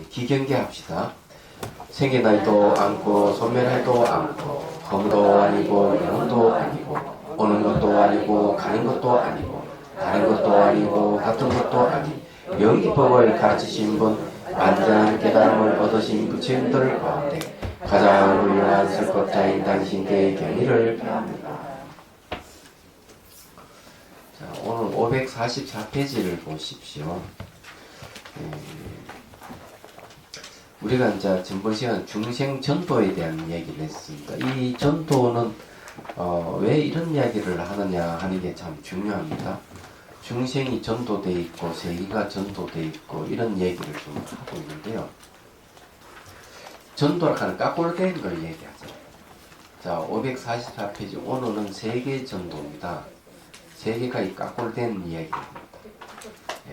기경계합시다. 생겨나지도 않고 소멸하지도 않고 허무도 아니고 영도 아니고 오는 것도 아니고 가는 것도 아니고 다른 것도 아니고 같은 것도 아니 영기법을 가르치신 분 완전한 깨달음을 얻으신 부처님들 가운데 가장 훌륭한 설법자인 당신께 경의를 표합니다. 자, 오늘 544페이지를 보십시오. 우리가 이제 전번 시간 중생 전도에 대한 얘기를 했습니다. 이 전도는 왜 이런 이야기를 하느냐 하는 게 참 중요합니다. 중생이 전도돼 있고 세계가 전도돼 있고 이런 얘기를 좀 하고 있는데요. 전도라고 하는 까꼴된 걸 얘기하죠. 자, 544페이지 오늘은 세계 전도입니다. 세계가 이 까꼴된 이야기입니다.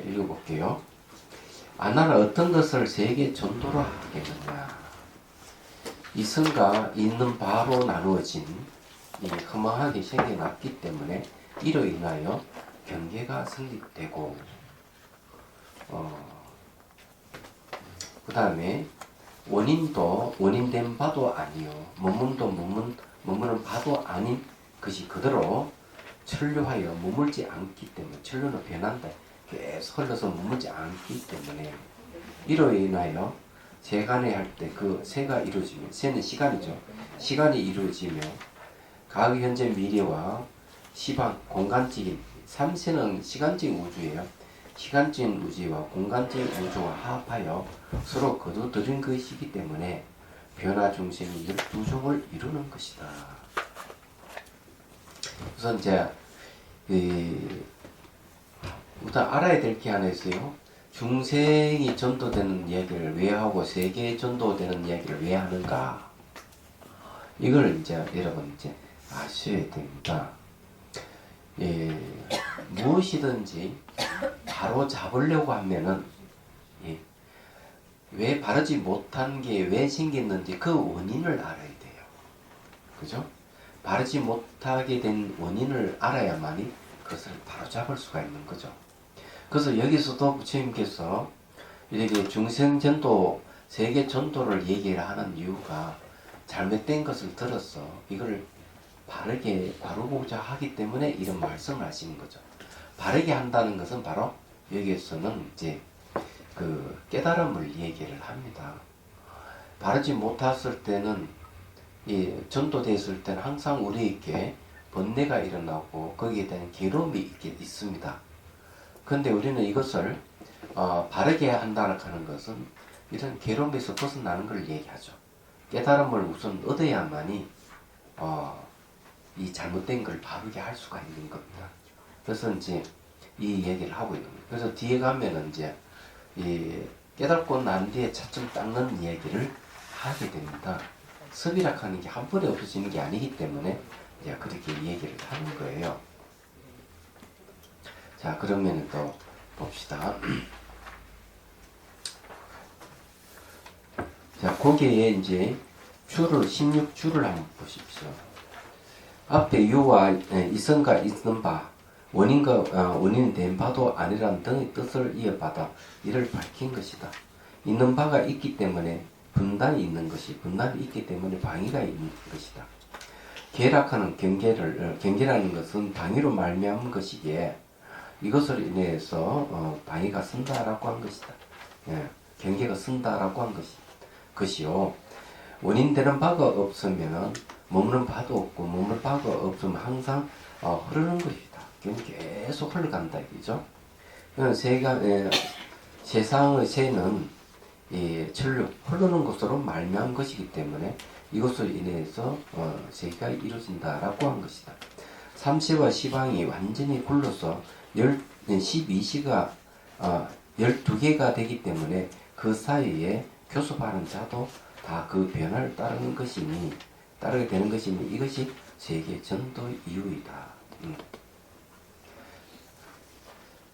읽어볼게요. 나는 어떤 것을 세계 전도로 하겠느냐. 이성과 있는 바로 나누어진 이 허망하게 생겨났기 때문에 이로 인하여 경계가 성립되고 그 다음에 원인도 원인된 바도 아니요 머문도 머무는 바도 아닌 것이 그대로 천류하여 머물지 않기 때문에 천류는 변한다. 계속 흘러서 머물지 않기 때문에 이로 인하여 세간에 할 때 그 세가 이루어지면 세는 시간이죠. 시간이 이루어지며 과거 현재 미래와 시방 공간적인 3세는 시간적인 우주예요. 시간적인 우주와 공간적인 우주가 합하여 서로 거두들인 것이기 때문에 변화 중생이 12종을 이루는 것이다. 우선 이제 우선 알아야 될 게 하나 있어요. 중생이 전도되는 이야기를 왜 하고 세계에 전도되는 이야기를 왜 하는가? 이걸 이제 여러분 이제 아셔야 됩니다. 무엇이든지 바로 잡으려고 하면은 왜 바르지 못한 게 왜 생겼는지 그 원인을 알아야 돼요. 그죠? 바르지 못하게 된 원인을 알아야만이 그것을 바로 잡을 수가 있는 거죠. 그래서 여기서도 부처님께서 이렇게 중생전도, 세계 전도를 얘기를 하는 이유가 잘못된 것을 들어서 이걸 바르게 다루고자 하기 때문에 이런 말씀을 하시는 거죠. 바르게 한다는 것은 바로 여기에서는 이제 그 깨달음을 얘기를 합니다. 바르지 못했을 때는 전도됐을 때는 항상 우리에게 번뇌가 일어나고 거기에 대한 괴로움이 있습니다. 그런데 우리는 이것을 바르게 한다는 것은 이런 괴로움에서 벗어나는 걸 얘기하죠. 깨달음을 우선 얻어야만이 이 잘못된 걸 바르게 할 수가 있는 겁니다. 그래서 이제 이 얘기를 하고 있는 거예요. 그래서 뒤에 가면은 이제 이 깨닫고 난 뒤에 차츰 닦는 얘기를 하게 됩니다. 섭이라고 하는 게 한 번에 없어지는 게 아니기 때문에 이제 그렇게 얘기를 하는 거예요. 자, 그러면 또 봅시다. 자, 거기에 이제 16주를 한번 보십시오. 앞에 유와 이성과 있는 바, 원인이 된 바도 아니란 등의 뜻을 이어받아 이를 밝힌 것이다. 있는 바가 있기 때문에 분단이 있는 것이, 분단이 있기 때문에 방위가 있는 것이다. 계락하는 경계라는 것은 방위로 말미암은 것이기에 이것을 인해서 방위가 쓴다라고 한 것이다. 경계가 쓴다라고 한 것이요. 원인되는 바가 없으면 머무는 바도 없고 머무는 바가 없으면 항상 흐르는 것이다. 계속 흘러간다 이죠. 세상의 새는 천류 흐르는 것으로 말미암은 것이기 때문에 이것을 인해서 세계가 이루어진다라고 한 것이다. 3세와 시방이 완전히 굴러서 12시가 12개가 되기 때문에 그 사이에 교섭하는 자도 다 그 변화를 따르게 되는 것이니 이것이 세계 전도 이유이다.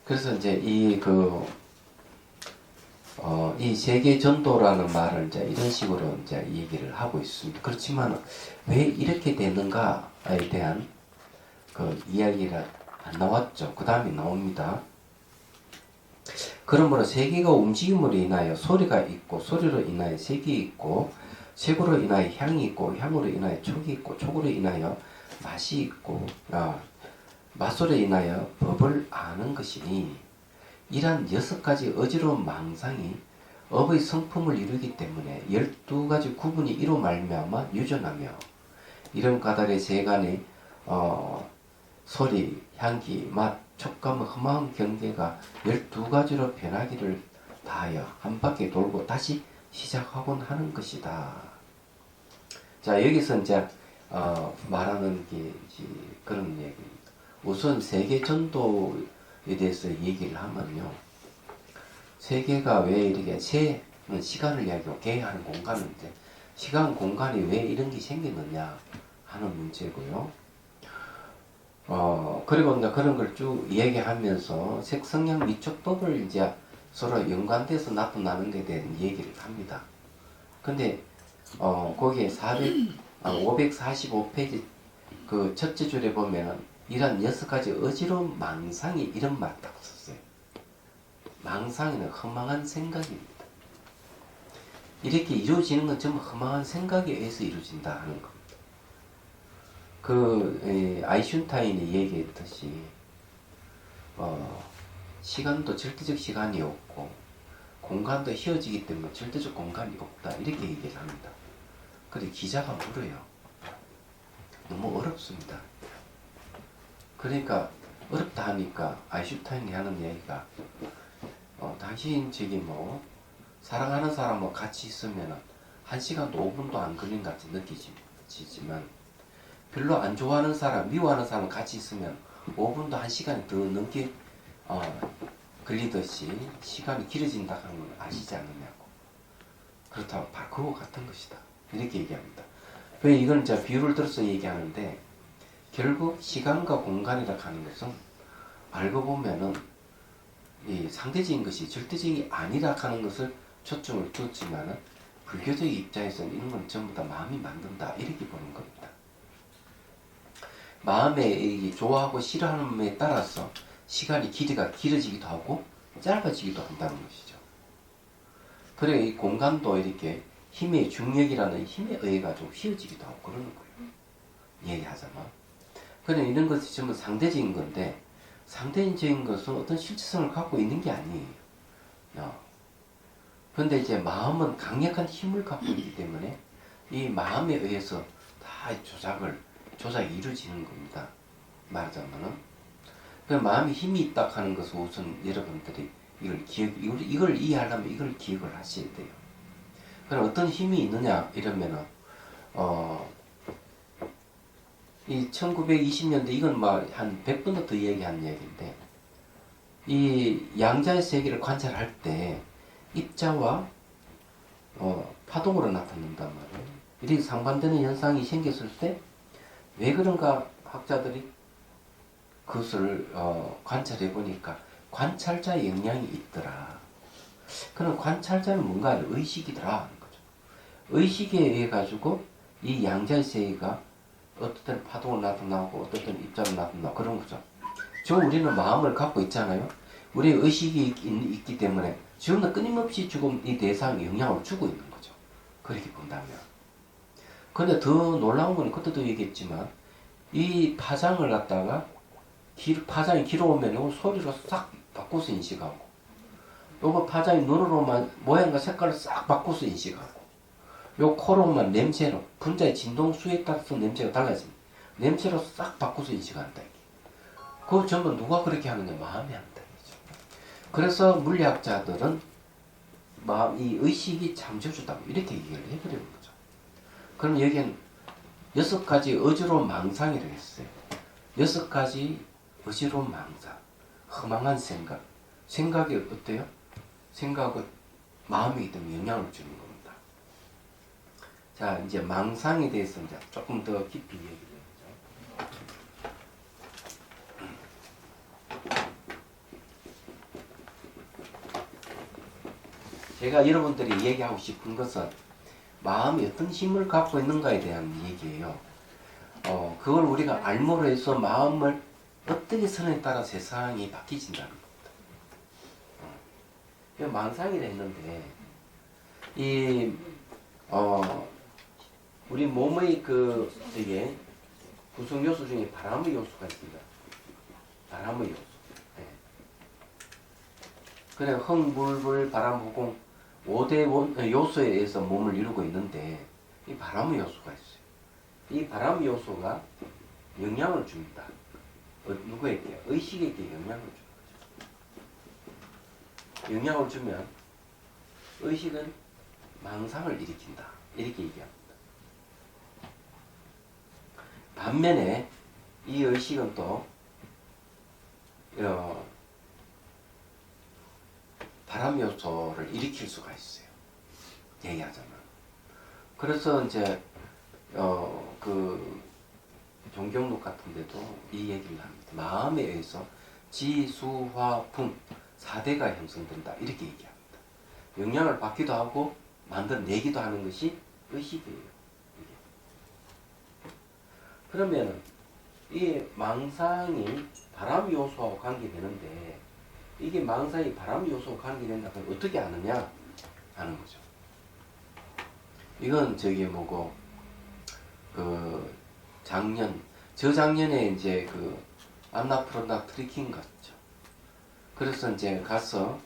그래서 이제 이 세계 전도라는 말을 이제 이런 식으로 이제 얘기를 하고 있습니다. 그렇지만 왜 이렇게 되는가에 대한 그 이야기가 안 나왔죠. 그 다음에 나옵니다. 그러므로 세계가 움직임으로 인하여 소리가 있고, 소리로 인하여 색이 있고, 색으로 인하여 향이 있고, 향으로 인하여 촉이 있고, 촉으로 인하여 맛이 있고, 맛으로 인하여 법을 아는 것이니, 이러한 6가지 어지러운 망상이 업의 성품을 이루기 때문에 12가지 구분이 이로 말미암아 유전하며, 이런 까닭의 세간의 소리, 향기, 맛, 촉감의 험한 경계가 12가지로 변하기를 다하여 한 바퀴 돌고 다시 시작하곤 하는 것이다. 자, 여기서 이제 말하는 게 그런 얘기입니다. 우선 세계 전도에 대해서 얘기를 하면요. 세계가 왜 이렇게 시간을 이야기하고 계획하는 공간인데 시간 공간이 왜 이런 게 생겼느냐 하는 문제고요. 그리고 이제 그런 걸 쭉 얘기하면서 색성향 미촉법을 이제 서로 연관돼서 나타나는 것에 대한 얘기를 합니다. 근데 거기에 545페이지 그 첫째 줄에 보면은 이런 6가지 어지러운 망상이 이런 말 딱 썼어요. 망상에는 허망한 생각입니다. 이렇게 이루어지는 건 전부 허망한 생각에 의해서 이루어진다 하는 겁니다. 아인슈타인이 얘기했듯이 시간도 절대적 시간이 없고 공간도 휘어지기 때문에 절대적 공간이 없다 이렇게 얘기를 합니다. 그런데 기자가 물어요. 너무 어렵습니다. 그러니까 어렵다 하니까 아인슈타인이 하는 얘기가 당신 사랑하는 사람하고 같이 있으면 1시간도 5분도 안 걸린 것 같이 느끼지만 별로 안 좋아하는 사람, 미워하는 사람 같이 있으면 5분도 1시간이 더 넘게 걸리듯이 시간이 길어진다 하는 걸 아시지 않느냐고. 그렇다고 바로 그거 같은 것이다. 이렇게 얘기합니다. 왜 이건 이제 비유를 들어서 얘기하는데 결국 시간과 공간이라 하는 것은 알고 보면은 이 상대적인 것이 절대적이 아니라 하는 것을 초점을 두었지만은 불교적 입장에서는 이런 건 전부 다 마음이 만든다 이렇게 보는 겁니다. 마음의 좋아하고 싫어하는에 따라서 시간이 길이가 길어지기도 하고 짧아지기도 한다는 것이죠. 그래 이 공간도 이렇게 힘의 중력이라는 힘에 의해 가지고 휘어지기도 하고 그러는 거예요. 얘기하자면. 그래 이런 것이 전부 상대적인 건데 상대적인 것은 어떤 실체성을 갖고 있는 게 아니에요. 그런데 이제 마음은 강력한 힘을 갖고 있기 때문에 이 마음에 의해서 다 조작이 이루어지는 겁니다. 말하자면은. 그 마음에 힘이 있다 하는 것은 우선 여러분들이 이걸 이해하려면 이걸 기억을 하셔야 돼요. 그럼 어떤 힘이 있느냐 이러면은 이 1920년대 이건 한 100번도 더 얘기한 얘기인데 이 양자의 세계를 관찰할 때 입자와 파동으로 나타난단 말이에요. 이렇게 상반되는 현상이 생겼을 때 왜 그런가 학자들이 그것을 관찰해 보니까 관찰자의 영향이 있더라. 그럼 관찰자는 뭔가 의식이더라 하는 거죠. 의식에 의해 가지고 이 양자의 세계가 어떤 때는 파동으로 나타나고 어떤 때는 입자로 나타나고 그런 거죠. 지금 우리는 마음을 갖고 있잖아요. 우리의 의식이 있기 때문에 지금은 끊임없이 지금 이 대상에 영향을 주고 있는 거죠. 그렇게 본다면. 근데 더 놀라운 건 그때도 얘기했지만 이 파장을 갖다가 파장이 길어오면 소리로 싹 바꿔서 인식하고 요거 파장이 눈으로만 모양과 색깔을 싹 바꿔서 인식하고 요 코로만 냄새로 분자의 진동 수에 따라서 냄새가 달라집니다. 냄새로 싹 바꿔서 인식한다. 그거 전부 누가 그렇게 하느냐? 마음이 한다. 그래서 물리학자들은 이 의식이 창조주다 이렇게 얘기를 해버리는 거죠. 그럼 여기는 6가지 어지러운 망상이라고 했어요. 6가지 어지러운 망상, 허망한 생각. 생각이 어때요? 생각은 마음이기 때문에 영향을 주는 겁니다. 자, 이제 망상에 대해서 이제 조금 더 깊이 얘기를 해보죠. 제가 여러분들이 얘기하고 싶은 것은 마음이 어떤 힘을 갖고 있는가에 대한 얘기예요. 그걸 우리가 알므로 해서 마음을 어떻게 선에 따라 세상이 바뀌진다는 겁니다. 망상이라 했는데 이 우리 몸의 그 이게 구성 요소 중에 바람의 요소가 있습니다. 바람의 요소. 네. 그래 흙물불 바람호공 5대 요소에 의해서 몸을 이루고 있는데 이 바람의 요소가 있어요. 이 바람의 요소가 영향을 줍니다. 누구에게? 의식에게 영향을 주는 거죠. 영향을 주면 의식은 망상을 일으킨다. 이렇게 얘기합니다. 반면에 이 의식은 또 바람 요소를 일으킬 수가 있어요. 얘기하자면. 그래서 이제 그 종경록 같은 데도 이 얘기를 합니다. 마음에 의해서 지, 수, 화, 풍 4대가 형성된다. 이렇게 얘기합니다. 영향을 받기도 하고 만들어내기도 하는 것이 의식이에요. 그러면 이 망상이 바람 요소와 관계되는데 이게 망상이 바람 요소와 관계된다. 그럼 어떻게 아느냐 하는 거죠. 이건 저기 뭐고 그 저작년에 이제 그 안나푸르나 트레킹 갔죠. 그래서 이제 가서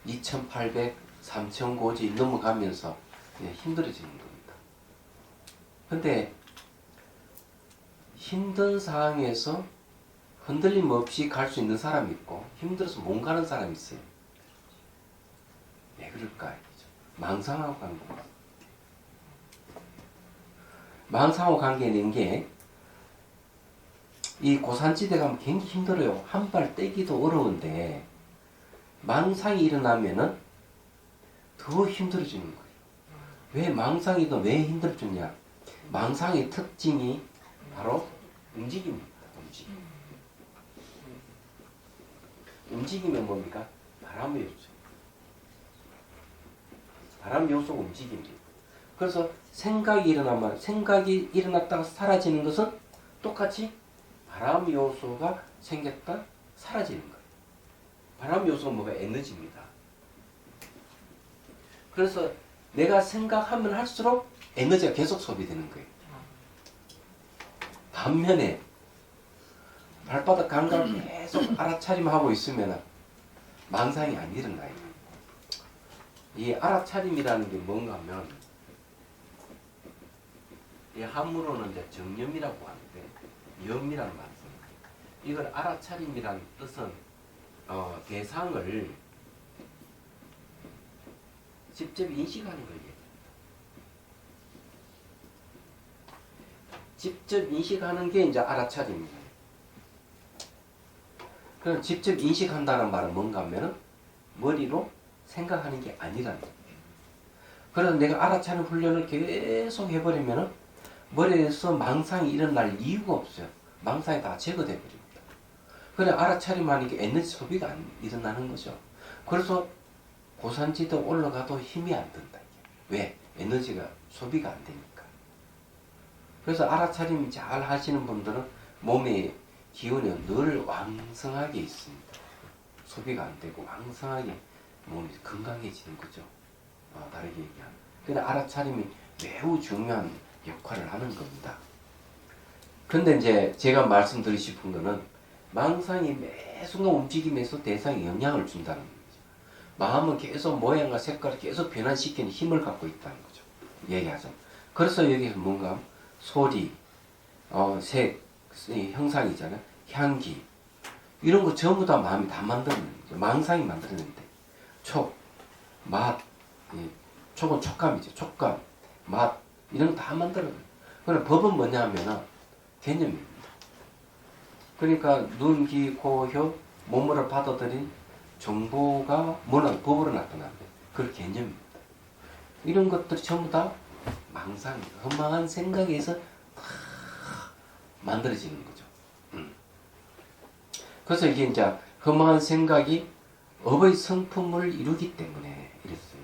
2800, 3000고지 넘어가면서 힘들어지는 겁니다. 근데 힘든 상황에서 흔들림 없이 갈 수 있는 사람이 있고 힘들어서 못 가는 사람이 있어요. 왜 그럴까? 망상하고 관계입니다. 망상하고 관계는 게 이 고산지대 가면 굉장히 힘들어요. 한 발 떼기도 어려운데 망상이 일어나면은 더 힘들어지는 거예요. 왜 망상이든 왜 힘들어지냐? 망상의 특징이 바로 움직임입니다. 움직이면 뭡니까? 바람 요소. 바람 요소가 움직입니다. 그래서 생각이 일어났다가 사라지는 것은 똑같이 바람 요소가 생겼다 사라지는 거예요. 바람 요소가 뭐가 에너지입니다. 그래서 내가 생각하면 할수록 에너지가 계속 소비되는 거예요. 반면에 발바닥 감각을 계속 알아차림하고 있으면 망상이 안 일어나요. 이 알아차림이라는 게 뭔가 하면 이 한문으로는 이제 정념이라고 하는데 염이라는 말을 씁니다. 이걸 알아차림이라는 뜻은 대상을 직접 인식하는 거예요. 직접 인식하는 게 이제 알아차림입니다. 그럼 직접 인식한다는 말은 뭔가 하면은 머리로 생각하는 게 아니라는 거예요. 그래서 내가 알아차림 훈련을 계속 해버리면은 머리에서 망상이 일어날 이유가 없어요. 망상이 다 제거돼 버립니다. 그래 알아차림하는 게 에너지 소비가 안 일어나는 거죠. 그래서 고산지대 올라가도 힘이 안 든다. 왜? 에너지가 소비가 안 되니까. 그래서 알아차림 잘 하시는 분들은 몸의 기운이 늘 왕성하게 있습니다. 소비가 안 되고 왕성하게 몸이 건강해지는 거죠. 다르게 얘기하면. 근데 알아차림이 매우 중요한 역할을 하는 겁니다. 근데 이제 제가 말씀드리고 싶은 거는 망상이 매 순간 움직이면서 대상에 영향을 준다는 거죠. 마음은 계속 모양과 색깔을 계속 변환시키는 힘을 갖고 있다는 거죠. 얘기하자면. 그래서 여기서 뭔가 소리, 색, 형상이잖아요. 향기 이런 거 전부 다 마음이 다 만드는 거죠. 망상이 만들어낸대. 촉, 맛, 촉은 촉감이죠. 촉감, 맛 이런 거 다 만들어내요. 그럼 법은 뭐냐 하면은 개념입니다. 그러니까 눈, 귀, 코, 혀, 몸으로 받아들인 정보가 법으로 나타납니다. 그 개념입니다. 이런 것들이 전부 다 망상입니다. 허망한 생각에서 다 만들어지는 거죠. 그래서 이게 이제 허망한 생각이 업의 성품을 이루기 때문에 이랬어요.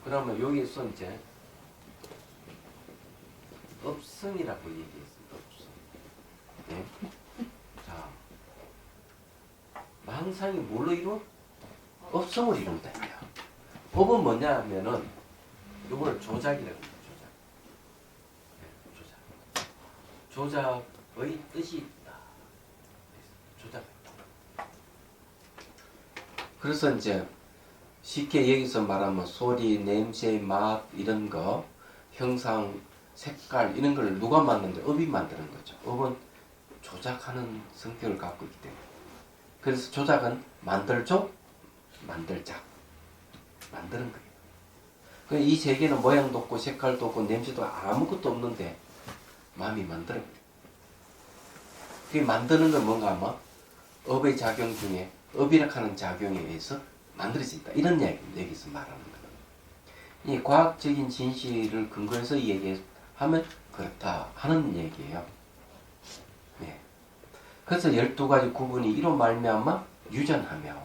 그러면 여기서 이제 업성이라고 얘기했습니다. 업성. 네? 자, 망상이 뭘로 이루어? 업성을 이룬다. 업은 뭐냐 하면은 이걸 조작이라고 합니다. 조작의 뜻이 있다. 조작. 그래서 이제 쉽게 여기서 말하면 소리, 냄새, 맛 이런 거, 형상, 색깔 이런 걸 누가 만드는데 업이 만드는 거죠. 업은 조작하는 성격을 갖고 있기 때문에. 그래서 조작은 만들죠, 만들자, 만드는 거예요. 이 세계는 모양도 없고 색깔도 없고 냄새도 아무것도 없는데 마음이 만들어. 그 만드는 건 뭔가 하면 업의 작용 중에 업이라 하는 작용에 의해서 만들어진다. 이런 이야기입니다. 여기서 말하는 거는. 이 과학적인 진실을 근거해서 얘기하면 그렇다 하는 얘기예요. 네. 그래서 12가지 구분이 이로 말미암아 유전하며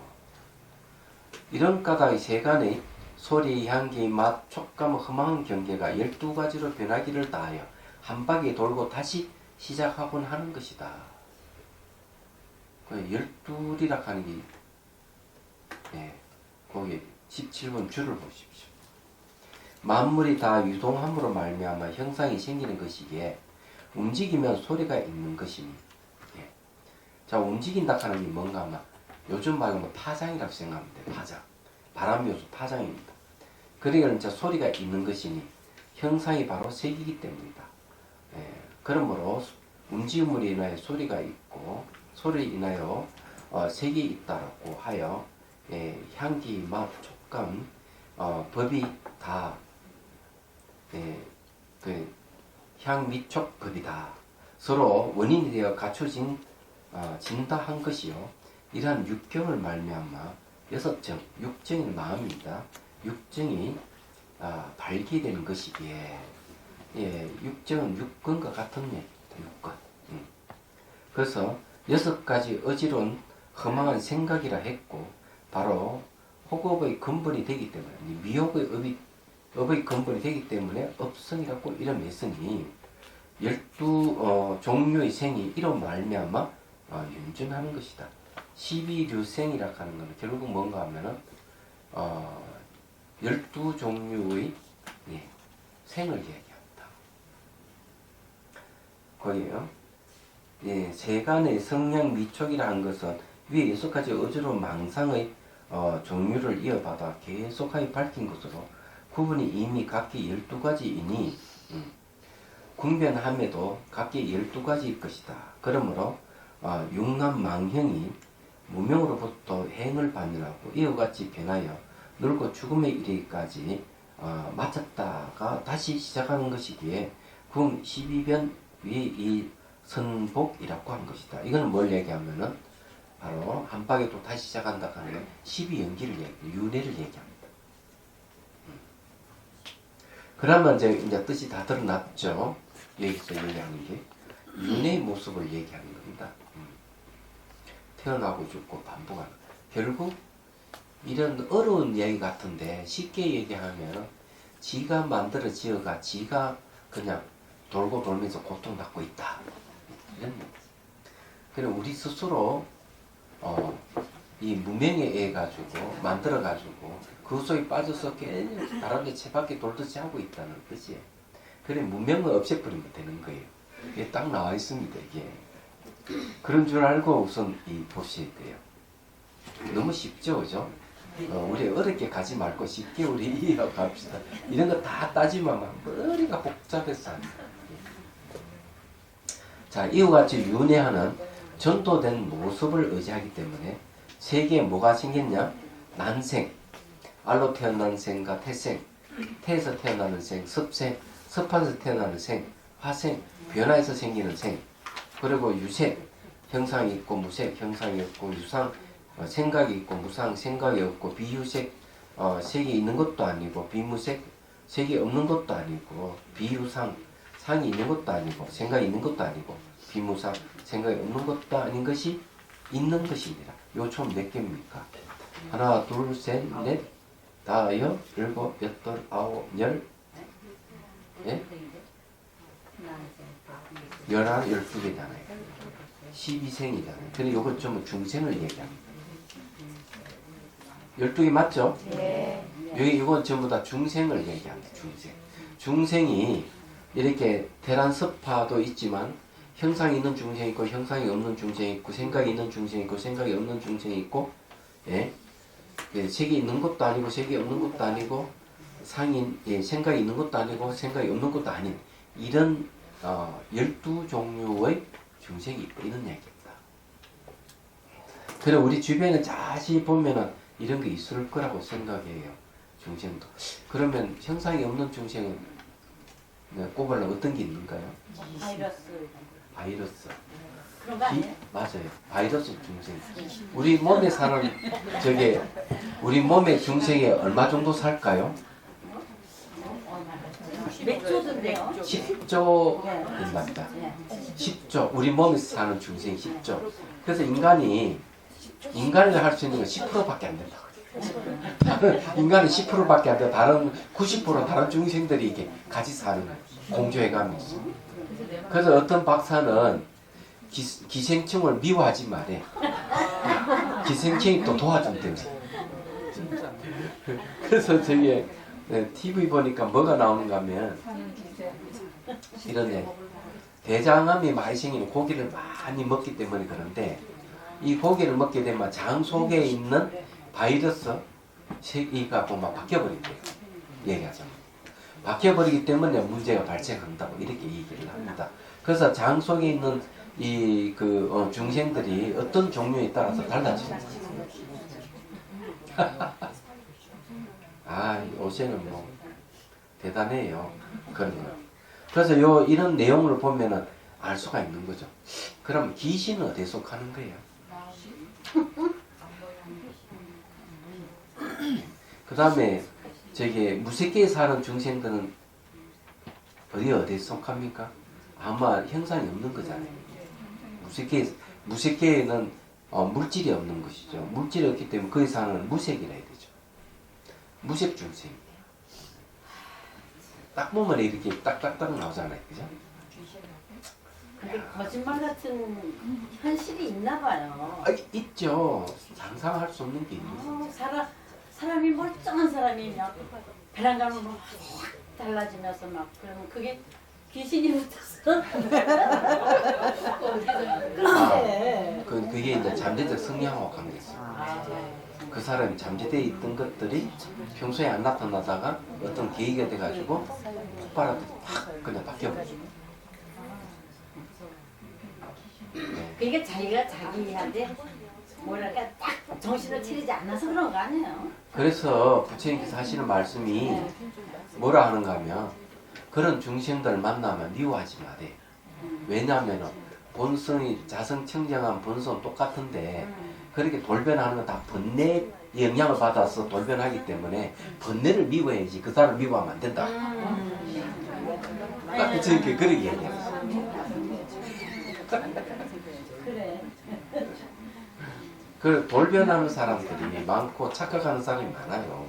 이런 까닭의 세간의 소리, 향기, 맛, 촉감, 흠한 경계가 12가지로 변하기를 다하여 한 바퀴 돌고 다시 시작하곤 하는 것이다. 12이라 하는 게 거기 17번 줄을 보십시오. 만물이 다 유동함으로 말미암아 형상이 생기는 것이기에 움직이면 소리가 있는 것이니. 자, 움직인다 하는 게 뭔가 하면 요즘 말로 파장이라고 생각하면 돼요. 파장. 바람 요소 파장입니다. 그러니까 이제 소리가 있는 것이니 형상이 바로 색이기 때문이다. 그러므로 움직임으로 인하여 소리가 있고 소리에 인하여 색이 있다라고 하여 향기, 맛, 촉감, 법이 다 그 향미촉 법이다. 서로 원인이 되어 갖춰진 진다 한 것이요. 이러한 육경을 말미암아 6정, 육정이 마음입니다. 육정이 발기되는 것이기에 육정은 육근과 같은 얘기입니다. 육근. 그래서 6가지 어지러운 허망한 생각이라 했고 바로 혹업의 근본이 되기 때문에 미혹의 업의 근본이 되기 때문에 업성이라고 이름했으니 12종류의 생이 이로 말미암아 윤준하는 것이다. 12류생이라 하는 것은 결국 뭔가 하면은 12종류의 생을 얘기합니다. 거기에요. 세간의 성량 미촉이라 한 것은 위에 6가지 어지러운 망상의 종류를 이어받아 계속하여 밝힌 것으로 구분이 이미 각기 12가지이니 궁변함에도 각기 12가지일 것이다. 그러므로 육남망형이 무명으로부터 행을 반열하고 이와 같이 변하여 늙고 죽음에 이르기까지 마쳤다가 다시 시작하는 것이기에 궁 12변 위에 이 선복이라고 한 것이다. 이거는 뭘 얘기하면은 바로 한 방에 또 다시 시작한다 하는 12연기를 윤회를 얘기합니다. 그러면 이제 뜻이 다 드러났죠. 여기서 얘기하는 게 윤회의 모습을 얘기하는 겁니다. 태어나고 죽고 반복하는. 결국 이런 어려운 얘기 같은데 쉽게 얘기하면 지가 만들어 지어가 지가 그냥 돌고 돌면서 고통받고 있다. 이런. 그래서 우리 스스로 이 무명에 의해 가지고 만들어 가지고 그 속에 빠져서 계속 다른데 채바퀴 돌듯이 하고 있다는 뜻이에요. 그래 무명을 없애버리면 되는 거예요. 이게 딱 나와 있습니다. 이게 그런 줄 알고 우선 보셔야 돼요. 너무 쉽죠, 그죠? 우리 어렵게 가지 말고 쉽게 우리 이어갑시다. 이런 거 다 따지면 머리가 복잡해서 합니다. 자, 이와 같이 윤회하는 전도된 모습을 의지하기 때문에 세계에 뭐가 생겼냐? 난생, 알로 태어난 생과 태생, 태에서 태어나는 생, 습생, 습한에서 태어나는 생, 화생, 변화에서 생기는 생, 그리고 유색, 형상이 있고 무색, 형상이 없고 유상, 생각이 있고 무상, 생각이 없고 비유색, 색이 있는 것도 아니고 비무색, 색이 없는 것도 아니고 비유상, 상이 있는 것도 아니고 생각이 있는 것도 아니고 비무상, 생각이 없는 것도 아닌 것이 있는 것입니다. 요 총 몇 개입니까? 하나, 둘, 셋, 넷, 다섯, 일곱, 여덟, 아홉, 열, 예? 11, 12개잖아요. 12생이잖아요. 근데 요걸 좀 중생을 얘기합니다. 12개 맞죠? 네. 여기 이건 전부 다 중생을 얘기합니다. 중생. 중생이 이렇게 테란스파도 있지만 형상이 있는 중생이 있고 형상이 없는 중생이 있고 생각이 있는 중생이 있고 생각이 없는 중생이 있고 예? 예, 색이 있는 것도 아니고 색이 없는 것도 아니고 예, 생각이 있는 것도 아니고 생각이 없는 것도 아닌 이런 12종류의 중생이 있고 이런 얘기입니다. 그래 우리 주변에 자세히 보면은 이런 게 있을 거라고 생각해요. 중생도. 그러면 형상이 없는 중생은 꼽으려면 어떤 게 있는가요? 바이러스. 바이러스. 그런 거 아니에요? 맞아요. 바이러스 중생. 우리 몸에 사는 우리 몸의 중생이 얼마 정도 살까요? 몇 조던데요? 10조 된답니다. 10조. 우리 몸에서 사는 중생이 10조. 그래서 인간을 할 수 있는 건 10%밖에 안 된다고. 인간은 10%밖에 안 돼. 다른 90% 다른 중생들이 이게 같이 사는 공조해감이 있어. 그래서 어떤 박사는 기생충을 미워하지 말해. 기생충이 또 도와준대요. 그래서 저기 TV 보니까 뭐가 나오는가 하면 이런 얘기. 대장암이 많이 생기는 고기를 많이 먹기 때문에 그런데 이 고기를 먹게 되면 장 속에 있는 바이러스 세기가 막 바뀌어버린대요. 얘기하자면. 바뀌어버리기 때문에 문제가 발생한다고 이렇게 얘기를 합니다. 그래서 장 속에 있는 중생들이 어떤 종류에 따라서 달라지는 거예요. 아, 요새는 뭐 대단해요. 그런 거. 그래서 이런 내용을 보면은 알 수가 있는 거죠. 그럼 귀신은 어디에 속하는 거예요? 그 다음에 무색계에 사는 중생들은 어디에 속합니까? 아마 형상이 없는 거잖아요. 무색계에는 물질이 없는 것이죠. 물질이 없기 때문에 거기 사는 무색이라 해야 되죠. 무색 중생. 딱 보면 이렇게 딱딱딱 나오잖아요. 그죠? 근데 거짓말 같은 현실이 있나 봐요. 있죠. 상상할 수 없는 게 있는 거죠. 사람이 멀쩡한 사람이 막 배란감으로 확 달라지면서 막 그러면 그게 귀신이 붙어서 그게 이제 잠재적 성향하고 관계 있어요. 그 사람이 잠재되어 있던 것들이 평소에 안 나타나다가 어떤 계기가 돼가지고 폭발하듯이 팍 그냥 바뀌어버리죠. 네. 그러니까 자기가 자기한테 뭐랄까 딱 정신을 차리지 않아서 그런 거 아니에요? 그래서 부처님께서 하시는 말씀이 뭐라 하는가 하면 그런 중생들 만나면 미워하지 마래. 왜냐하면 본성이 자성청정한 본성은 똑같은데 그렇게 돌변하는 건 다 번뇌 영향을 받아서 돌변하기 때문에 번뇌를 미워해야지 그 사람 미워하면 안 된다. 딱 부처님께 그렇게 얘기했어요. 그래. 그 돌변하는 사람들이 많고 착각하는 사람이 많아요.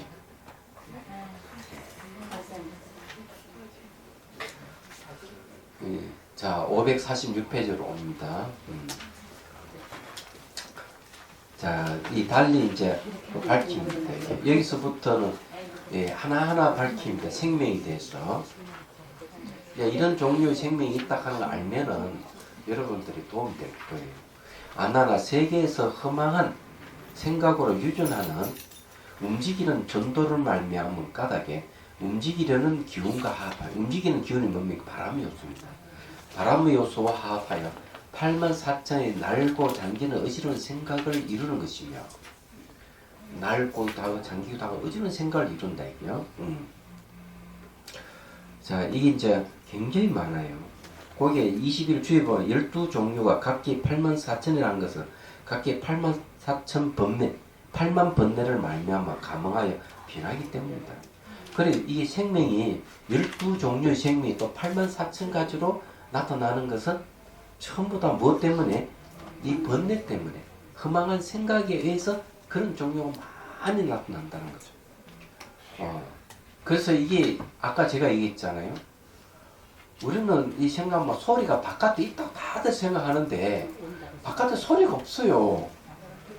자, 546페이지로 옵니다. 자, 이 달리 이제 밝힙니다. 여기서부터는 하나하나 밝힙니다. 생명에 대해서. 이런 종류의 생명이 있다 하는 걸 알면은 여러분들이 도움이 될 거예요. 아나나 세계에서 허망한 생각으로 유존하는 움직이는 전도를 말미암은 까닭에 움직이려는 기운과 합하여 움직이는 기운이 뭡니까? 바람의 요소입니다. 바람의 요소와 합하여 84,000의 날고 잠기는 어지러운 생각을 이루는 것이며 날고 다고 잠기고 다고 어지러운 생각을 이룬다 이거요. 자, 이게 이제 굉장히 많아요. 거기에 21주에 12종류가 각기 84,000이라는 것은 각기 84,000 번뇌, 8만 번뇌를 말미암아 감응하여 변하기 때문입니다. 그래 이게 생명이 12종류의 생명이 또 84,000가지로 나타나는 것은 전부 다 무엇 때문에? 이 번뇌 때문에 허망한 생각에 의해서 그런 종류가 많이 나타난다는 거죠. 그래서 이게 아까 제가 얘기했잖아요. 우리는 이 생각만 소리가 바깥에 있다고 다들 생각하는데 바깥에 소리가 없어요.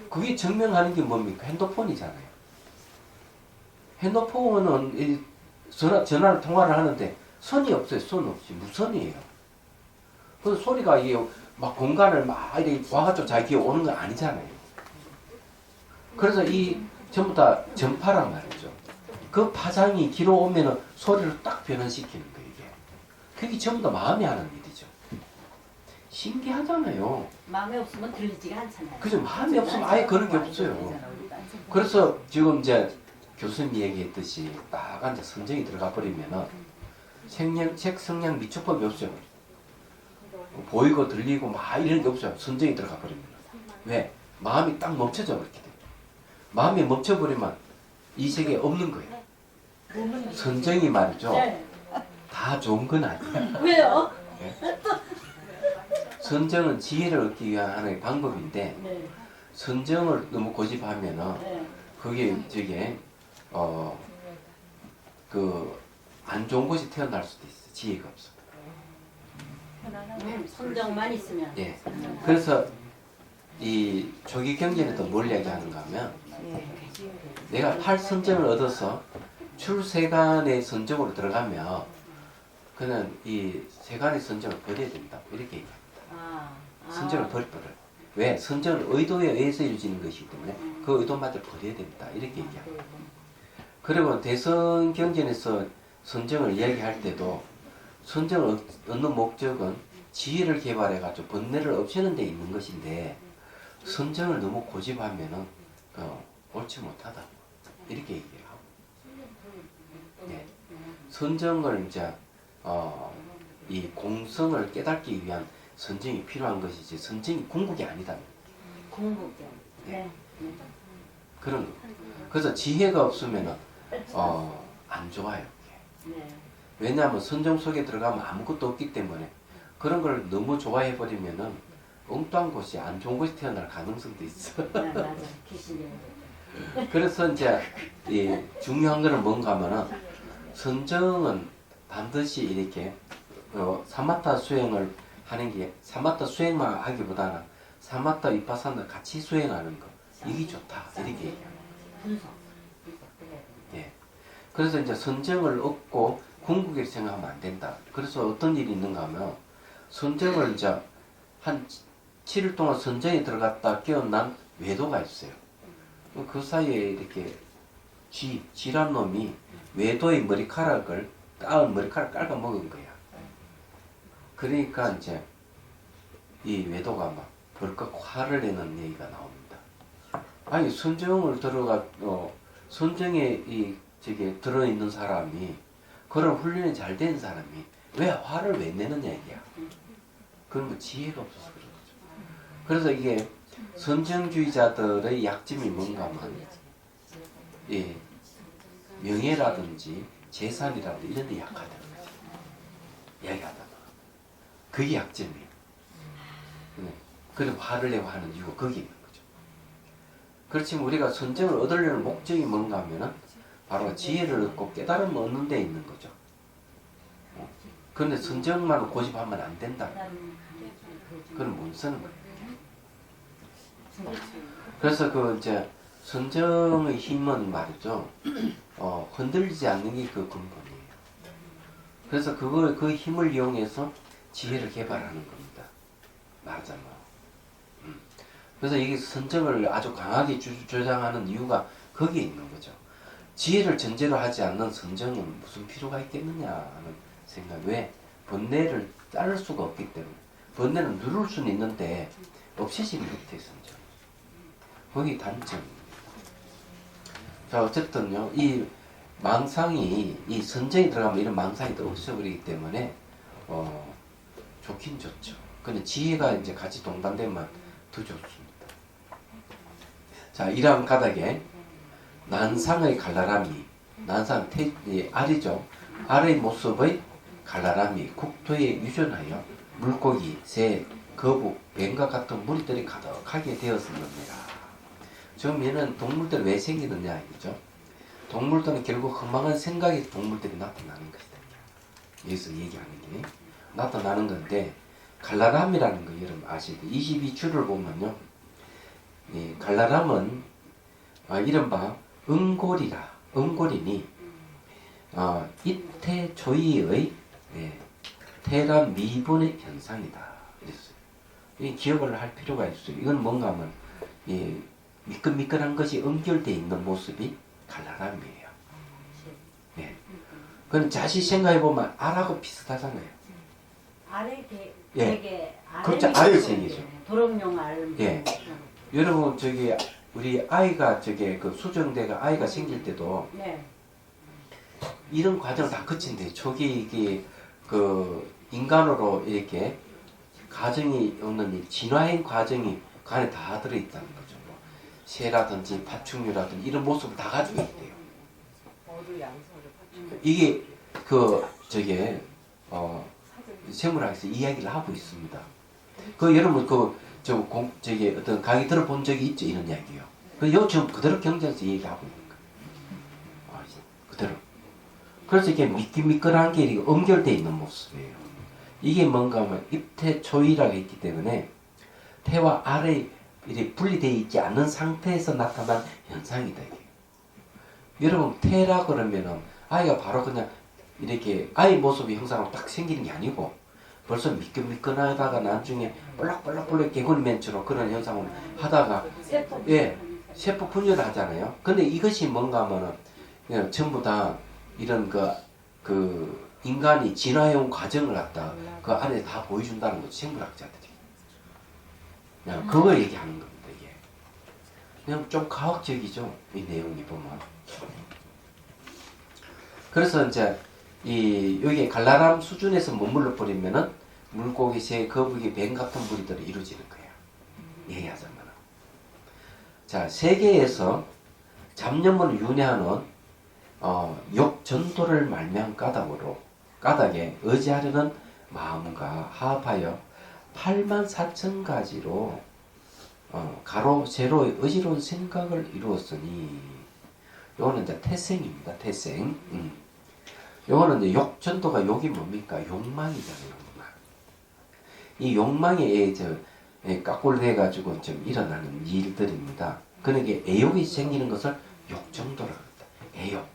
그게 증명하는 게 뭡니까? 핸드폰이잖아요. 핸드폰은 전화를 통화를 하는데 선이 없어요. 선 없이 무선이에요. 그래서 소리가 이게 막 공간을 막 이렇게 와가지고 자기 오는 건 아니잖아요. 그래서 이 전부 다 전파란 말이죠. 그 파장이 길어 오면은 소리를 딱 변환시키는 거예요. 이게. 그게 전부 다 마음이 하는 일이죠. 신기하잖아요. 마음에 없으면 들리지가 않잖아요. 그죠? 마음이 없으면 아예 그런 게 없어요. 그래서 지금 이제 교수님이 얘기했듯이 딱 앉아 선정이 들어가 버리면은 색성량 미축법이 없어요. 보이고 들리고 막 이런 게 없어요. 선정이 들어가 버리면. 왜? 마음이 딱 멈춰져 버리게 돼요. 마음이 멈춰버리면 이 세계에 없는 거예요. 선정이 말이죠. 네. 다 좋은 건 아니에요. 왜요? 선정은 지혜를 얻기 위한 하나의 방법인데 네. 선정을 너무 고집하면은 네. 그게 저게 그 안 좋은 곳이 태어날 수도 있어. 지혜가 없어. 선정만 있으면. 예. 그래서 이 조기 경전에도 뭘 얘기하는가 하면 내가 8선정을 얻어서 출세간의 선정으로 들어가면 그는 이 세간의 선정을 버려야 된다. 이렇게 얘기합니다. 선정을 버려요. 왜? 선정은 의도에 의해서 이루어지는 것이기 때문에 그 의도마저 버려야 된다. 이렇게 얘기합니다. 그리고 대선 경전에서 선정을 이야기할 때도 선정을 얻는 목적은 지혜를 개발해가지고 번뇌를 없애는 데 있는 것인데 선정을 너무 고집하면은 옳지 못하다. 이렇게 얘기하고. 네. 선정을 이제 이 공성을 깨닫기 위한 선정이 필요한 것이지 선정이 궁극이 아니다. 궁극이요. 네. 그런 거. 그래서 지혜가 없으면은 안 좋아요. 네. 왜냐하면 선정 속에 들어가면 아무것도 없기 때문에 그런 걸 너무 좋아해 버리면은 엉뚱한 곳이 안 좋은 곳이 태어날 가능성도 있어. 맞아. 귀신이. 그래서 이제 이 중요한 거는 뭔가 하면은 선정은 반드시 이렇게 사마타 수행을 하는 게 사마타 수행만 하기보다는 사마타 위파사나 같이 수행하는 거 이게 좋다 이렇게 얘기합니다. 분석. 예. 그래서 이제 선정을 얻고 궁극을 생각하면 안 된다. 그래서 어떤 일이 있는가 하면 선정을 이제 한 7일 동안 선정에 들어갔다 깨어난 외도가 있어요. 그 사이에 이렇게 쥐란 놈이 외도의 머리카락을 따은 머리카락 깔아 먹은 거야. 그러니까 이제 이 외도가 막 벌컥 화를 내는 얘기가 나옵니다. 아니 선정을 들어가 선정에 이 저게 들어있는 사람이 그런 훈련이 잘 된 사람이 왜 화를 왜 내느냐 이게야. 그런 거 지혜가 없어서 그런 거죠. 그래서 이게 선정주의자들의 약점이 뭔가 하면 예, 명예라든지 재산이라든지 이런 데 약하다는 거죠. 이야기하다가 그게 약점이에요. 그래서 화를 내고 하는 이유가 거기 있는 거죠. 그렇지만 우리가 선정을 얻으려는 목적이 뭔가 하면은 바로 지혜를 얻고 깨달음을 얻는 데 있는 거죠. 그런데 선정만 고집하면 안 된다. 그건 못 쓰는 거예요. 그래서 그 이제 선정의 힘은 말이죠. 흔들리지 않는 게 그 근본이에요. 그래서 그 힘을 이용해서 지혜를 개발하는 겁니다. 말하자면. 그래서 이게 선정을 아주 강하게 주장하는 이유가 거기에 있는 거죠. 지혜를 전제로 하지 않는 선정은 무슨 필요가 있겠느냐 하는 생각. 왜? 번뇌를 자를 수가 없기 때문에. 번뇌는 누를 수는 있는데 없애지는 못해 선정. 거기 단점입니다. 자 어쨌든요. 이 망상이 이 선정이 들어가면 이런 망상이 또 없어버리기 때문에 좋긴 좋죠. 근데 지혜가 이제 같이 동반되면 더 좋습니다. 자 이러한 가닥에 난상의 갈라람이 난상 알이죠. 알의 모습의 갈라람이 국토에 유전하여 물고기, 새, 거북, 뱀과 같은 무리들이 가득하게 되었습니다. 지금 얘는 동물들이 왜 생기느냐 이거죠. 동물들은 결국 허망한 생각이 동물들이 나타나는 것이다. 여기서 얘기하는 게 나타나는 건데 갈라람이라는 거 여러분 아시죠? 22주를 보면요. 갈라람은 이른바 은골이라 음골인이 입태조이의 태란 미분의 현상이다. 이랬어요. 이 기억을 할 필요가 있어요. 이건 뭔가 하면 미끈미끈한 것이 음결되어 있는 모습이 갈라람이에요. 예. 그건 자세히 생각해보면 알하고 비슷하잖아요. 알이 예. 되게 그렇죠. 알을 생기죠. 도롱뇽 알. 예. 여러분 저기 우리 아이가 그 수정대가 아이가 생길 때도 네. 이런 과정을 다 거친대요. 초기 이게 그 인간으로 이렇게 과정이 오는 이 진화의 과정이 그 안에 다 들어있다는 거죠. 뭐 새라든지 파충류라든지 이런 모습을 다 가지고 있대요. 이게 생물학에서 이야기를 하고 있습니다. 그 여러분 저기 어떤 강의 들어본 적이 있죠, 이런 이야기요. 요 지금 그대로 경전에서 얘기하고 있는 거예요. 그대로. 그래서 이게 미끌미끌한 게 이렇게 엄결되어 있는 모습이에요. 이게 뭔가 하면 입태초이라고 했기 때문에 태와 알이 이렇게 분리되어 있지 않는 상태에서 나타난 현상이다. 이게. 여러분 태라 그러면은 아이가 바로 그냥 이렇게 아이 모습이 형상으로 딱 생기는 게 아니고 벌써 미끈미끈하다가 나중에 볼락볼락볼락 개구리맨처럼 그런 현상을 하다가 세포 분열을 하잖아요. 근데 이것이 뭔가 하면은 그냥 전부 다 이런 그 인간이 진화해온 과정을 갖다 그 안에 다 보여준다는 거죠. 생물학자들이. 그냥 그걸 얘기하는 겁니다. 이게. 그냥 좀 과학적이죠. 이 내용이 보면. 그래서 이제 여기 갈라람 수준에서 머물러 버리면은 물고기, 새, 거북이, 뱀 같은 무리들이 이루어지는 거예요. 얘기하자면. 자, 세계에서 잡념을 윤회하는 욕전도를 말미암은 까닭에 의지하려는 마음과 합하여 84,000가지로 가로 세로의 의지로운 생각을 이루었으니 요거는 이제 태생입니다. 태생. 요거는 이제 욕전도가 욕이 뭡니까? 욕망이잖아요. 욕망. 이 욕망에 깎골돼 가지고 좀 일어나는 일들입니다. 그러니까 애욕이 생기는 것을 욕정도라고 합니다. 애욕.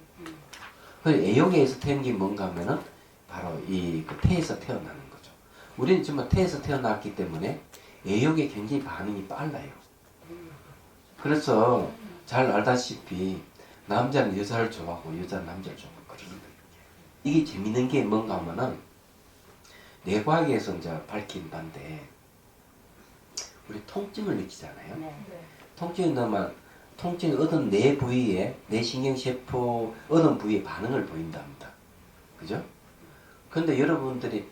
그 애욕에 의해서 태어난 게 뭔가 하면은 바로 그 태에서 태어나는 거죠. 우리는 지금 태에서 태어났기 때문에 애욕에 굉장히 반응이 빨라요. 그래서 잘 알다시피 남자는 여자를 좋아하고 여자는 남자를 좋아하고 그런 거예요. 이게 재밌는 게 뭔가 하면은 뇌과학에서 이제 밝힌 바인데 우리 통증을 느끼잖아요. 네. 통증이 얻은 뇌 부위에 뇌신경세포 얻은 부위에 반응을 보인답니다. 그죠? 근데 여러분들이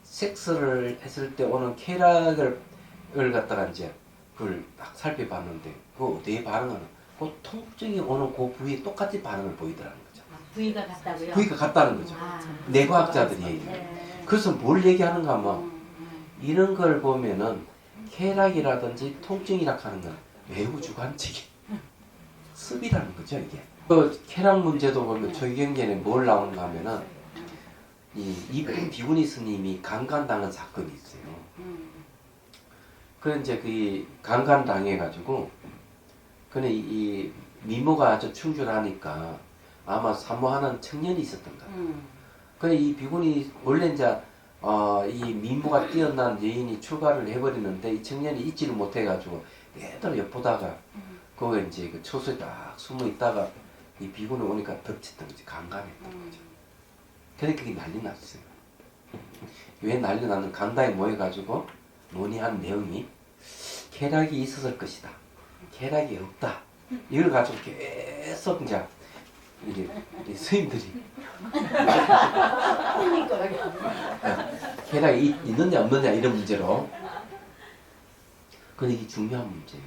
섹스를 했을 때 오는 쾌락을 갖다가 이제 그걸 딱 살펴봤는데 그 뇌 반응은 그 통증이 오는 그 부위에 똑같이 반응을 보이더라는 거죠. 부위가 같다고요? 부위가 같다는 거죠. 뇌과학자들이 얘기해요. 네. 그래서 뭘 얘기하는가 하면 이런 걸 보면은 쾌락이라든지 통증이라 하는 건 매우 주관적인 습이라는 거죠, 이게. 그 쾌락 문제도 보면 조경전에 뭘 나오는가 하면은 이분 비구니 스님이 강간당한 사건이 있어요. 그 이제 그 강간당해가지고 근데 이 미모가 아주 충실하니까 아마 사모하는 청년이 있었던 것 같아요. 근데 이 비구니 원래 이제 이 미모가 뛰어난 여인이 출가를 해버리는데 이 청년이 잊지를 못해가지고 애들 엿보다가 거기 이제 그 초소에 딱 숨어 있다가 이 비구니 오니까 덮쳤던 거지. 강간했던 거죠. 그러니까 그게 난리 났어요. 왜 난리 났는 강당에 모여가지고 논의한 내용이 쾌락이 있었을 것이다. 쾌락이 없다. 이걸 가지고 계속 이제 이게 스님들이 쾌락이 있느냐 없느냐 이런 문제로. 근데 이게 중요한 문제예요.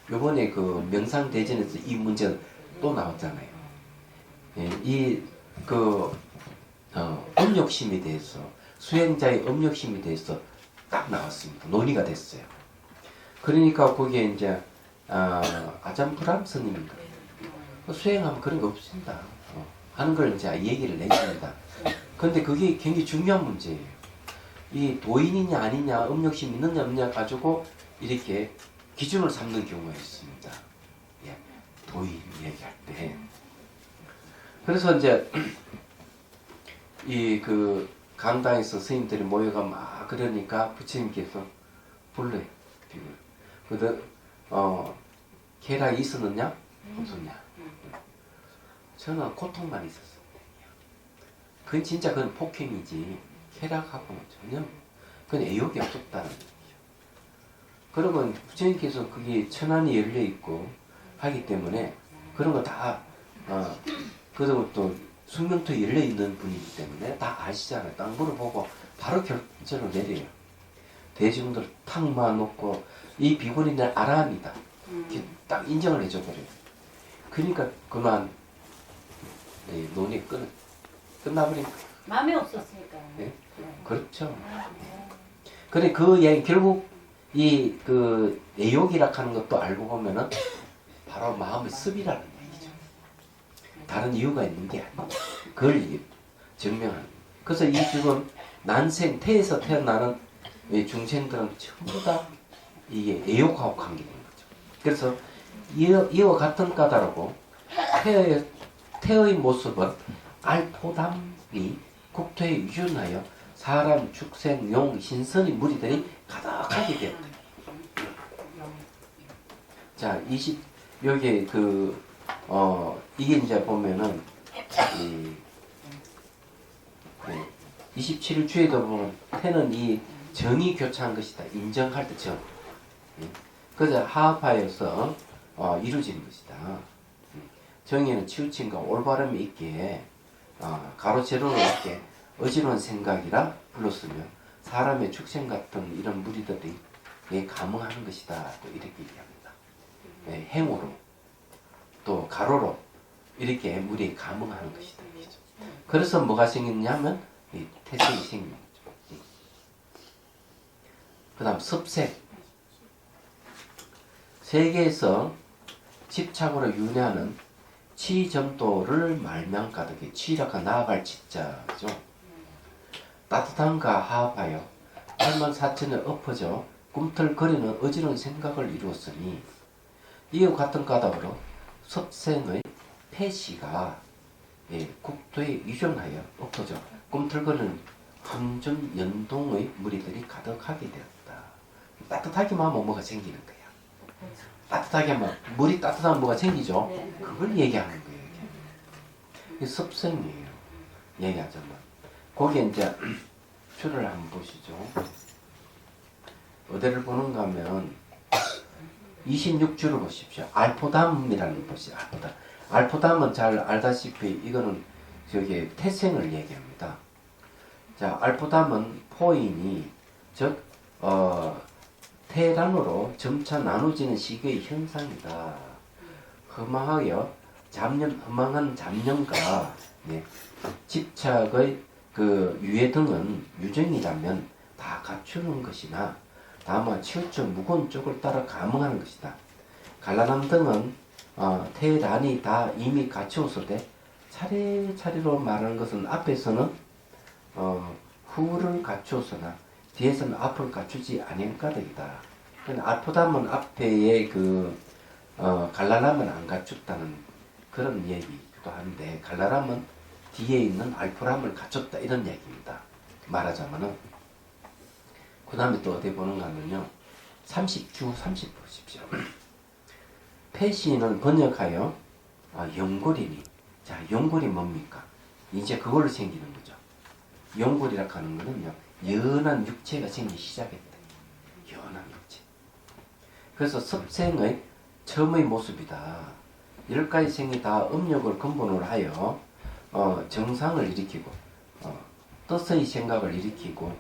요번에 그 명상대전에서 이 문제는 또 나왔잖아요. 예, 음욕심에 대해서 수행자의 음욕심에 대해서 딱 나왔습니다. 논의가 됐어요. 그러니까 거기에 이제 아잠프람 스님인가 수행하면 그런 거 없습니다. 하는 걸 이제 얘기를 내줍니다. 그런데 그게 굉장히 중요한 문제예요. 이 도인이냐 아니냐 음욕심 있느냐 없느냐 가지고 이렇게 기준을 삼는 경우가 있습니다. 예, 도인 얘기할 때. 그래서 이제 이 그 강당에서 스님들이 모여가 막 그러니까 부처님께서 불러요. 그들 쾌락이 있었느냐 없었냐. 저는 고통만 있었어요. 그건 진짜 그건 폭행이지 쾌락하고는 전혀 그건 애욕이 없었다는 거예요. 그러면 부처님께서 그게 천안이 열려 있고 하기 때문에 그런 거 다 그리고 또 숙명토에 열려 있는 분이기 때문에 다 아시잖아요. 딱 물어보고 바로 결정을 내려요. 대중들 탁 모아놓고 이 비구니는 알아합니다. 이렇게 딱 인정을 해줘버려요. 그러니까 그만 논의 끝나버린 거예요. 마음이 없었으니까. 네? 그렇죠. 그래 그 얘기 결국 이 그 애욕이라 하는 것도 알고 보면은 바로 마음의 습이라는 얘기죠. 다른 이유가 있는 게 아니고 그걸 증명하는 거예요. 그래서 이 지금 난생 태에서 태어나는 이 중생들은 전부 다 이게 애욕하고 관계된 거죠. 그래서 이와 같은 까다로고 태의 모습은 알포담이 국토에 유전하여 사람, 축생, 용, 신선이 무리들이 가득하게 되었다. 자, 여기 이게 이제 보면은 27일 주에도 보면 태는 이 정이 교차한 것이다. 인정할 때 정. 그래서 하합하여서 이루어진 것이다. 정에는 치우침과 올바름이 있게 가로 세로로 있게 어지러운 생각이라 불렀으며 사람의 축생 같은 이런 무리들이 감흥하는 것이다. 또 이렇게 얘기합니다. 행으로 또 가로로 이렇게 무리에 감흥하는 것이다. 그래서 뭐가 생겼냐면 태생이 생긴 거죠. 그 다음 습생. 세계에서 집착으로 윤회하는 치점도를 말명가득히 치라가 나아갈 치자죠. 따뜻함과 하합하여 84,000을 엎어져 꿈틀거리는 어지러운 생각을 이루었으니 이와 같은 까닭으로 섭생의 폐시가 국토에 유전하여 엎어져 꿈틀거리는 함준 연동의 무리들이 가득하게 되었다. 따뜻하기만 하면 뭐가 생기는 거야. 따뜻하게 하면 물이 따뜻하면 뭐가 생기죠. 그걸 얘기하는 거예요. 이게 섭생이에요. 얘기하자면 거기에 이제 줄을 한번 보시죠. 어디를 보는가 하면 26줄을 보십시오. 알포담이라는 걸 보시죠. 알포담. 알포담은 잘 알다시피 이거는 저기 태생을 얘기합니다. 자, 알포담은 포인이 즉 태란으로 점차 나눠지는 시기의 현상이다. 허망한 잡념과 집착의 그 유해 등은 유정이라면 다 갖추는 것이나 다만 치우쳐 무거운 쪽을 따라 감흥하는 것이다. 갈라남 등은 태란이 다 이미 갖추어서되 차례차례로 말하는 것은 앞에서는 후를 갖추어서나 뒤에서는 앞을 갖추지 아니한까닭이다. 알포담은 앞에의 갈라람은 안 갖췄다는 그런 얘기도 한데 갈라람은 뒤에 있는 알포람을 갖췄다 이런 얘기입니다. 말하자면은 그 다음에 또 어디 보는가 하면요 30주 30 보십시오. 패시는 번역하여 연골이니 자 연골이 뭡니까? 이제 그걸로 생기는 거죠. 연골이라 하는 거는요 연한 육체가 생기기 시작했다. 연한 육체. 그래서 섭생의 처음의 모습이다. 10가지 생이 다 음력을 근본으로 하여 정상을 일으키고 뜻의 생각을 일으키고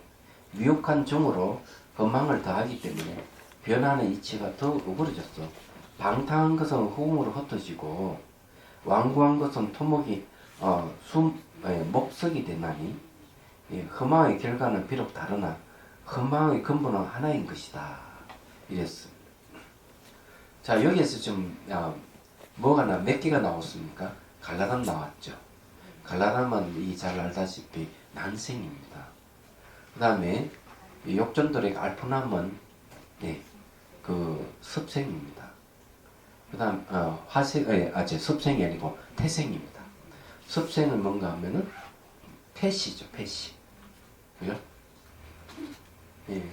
유혹한 정으로 건망을 더하기 때문에 변하는 이치가 더욱 우그러졌어. 방탕한 것은 호응으로 흩어지고 완고한 것은 토목이 목석이 되나니 허망의 결과는 비록 다르나 허망의 근본은 하나인 것이다. 이랬습니다. 자 여기에서 좀 뭐가 몇 개가 나왔습니까? 갈라람 나왔죠. 갈라람은 잘 알다시피 난생입니다. 그 다음에 욕전돌의 알포남은 그 습생입니다. 그 다음 습생이 아니고 태생입니다. 습생은 뭔가 하면은 패시죠, 패시. 그죠? 예.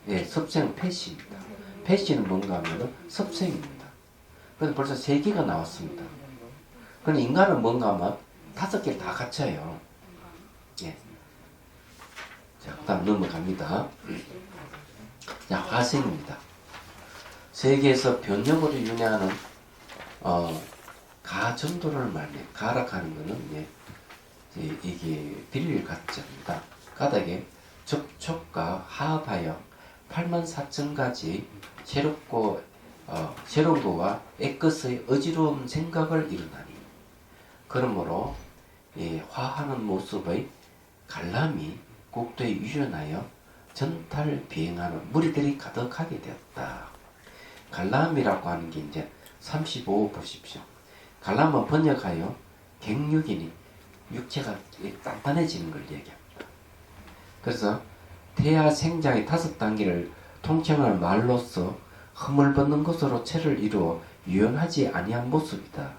예, 습생은 패시입니다. 패시는 뭔가 하면은 습생입니다. 그래서 벌써 3개가 나왔습니다. 근데 인간은 뭔가 하면 5개를 다 갖춰요. 예. 자, 그 다음 넘어갑니다. 자, 화생입니다. 세계에서 변형으로 윤회하는 가전도를 말해 가락하는 것은 예, 이게 빌릴 가짜입니다. 가닥에 접촉과 하합하여 84,000가지 새로운 것과 애끝의 어지러운 생각을 이루나니 그러므로 화하는 모습의 관람이 국토에 유연하여 전탈 비행하는 무리들이 가득하게 되었다. 관람이라고 하는 게 이제 35 보십시오. 관람은 번역하여 갱육이니 육체가 단단해지는 걸 얘기합니다. 그래서 태아 생장의 5단계를 통칭할 말로서 허물벗는 것으로 체를 이루어 유연하지 아니한 모습이다.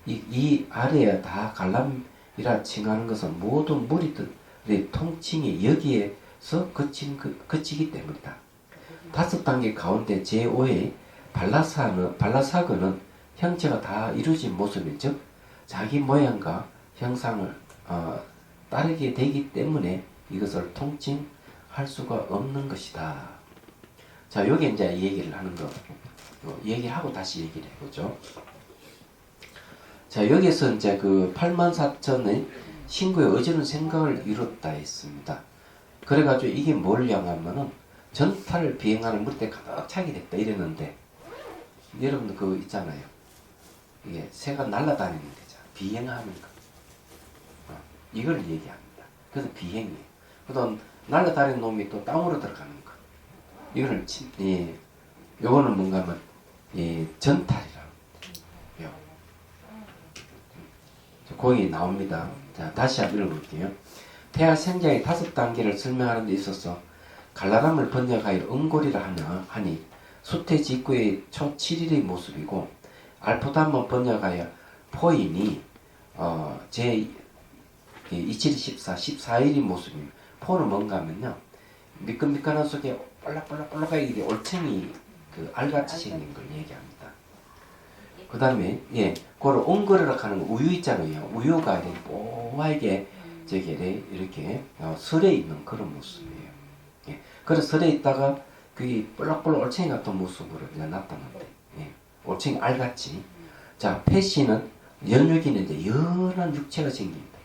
이 아래에 다 관람이라 칭하는 것은 모든 무리들의 통칭이 여기에서 그치기 때문이다. 5단계 가운데 제5의 발라사그는 형체가 다 이루어진 모습인 즉 자기 모양과 형상을 따르게 되기 때문에 이것을 통칭할 수가 없는 것이다. 자, 여기 이제 얘기를 하는 거 얘기하고 다시 얘기를 해보죠. 자, 여기서 이제 그 84,000의 신구의 어지러운 생각을 이뤘다 했습니다. 그래가지고 이게 뭘 향하면은 전탈을 비행하는 물때 가득 차게 됐다 이랬는데 여러분들 그거 있잖아요. 이게 새가 날아다니는 거죠. 비행하는 거. 이걸 얘기합니다. 그래서 비행이에요. 그다음 날아다니는 놈이 또 땅으로 들어가는 거. 이거를 요거는 뭔가 하면 전탈이라고. 거기 나옵니다. 자, 다시 한번 읽어볼게요. 태아 생장의 5단계를 설명하는 데 있어서 갈라람을 번역하여 은골이라 하니 수태 직후의 초 7일의 모습이고 알포담을 번역하여 포인이 제 2714, 14일의 모습입니다. 포는 뭔가 하면요. 미끈미끈한 속에 볼락볼락볼락하게 올챙이 그 알같이 생긴 걸 얘기합니다. 그 다음에 그걸 옹거리라고 하는 우유 있잖아요. 우유가 이렇게 뽀하게 이렇게 설에 있는 그런 모습이에요. 그래서 설에 있다가 그게 볼락볼락 올챙이 같은 모습으로 나타난대. 올챙이 알같이. 자, 패시는 연육이는데 연한 육체가 생깁니다.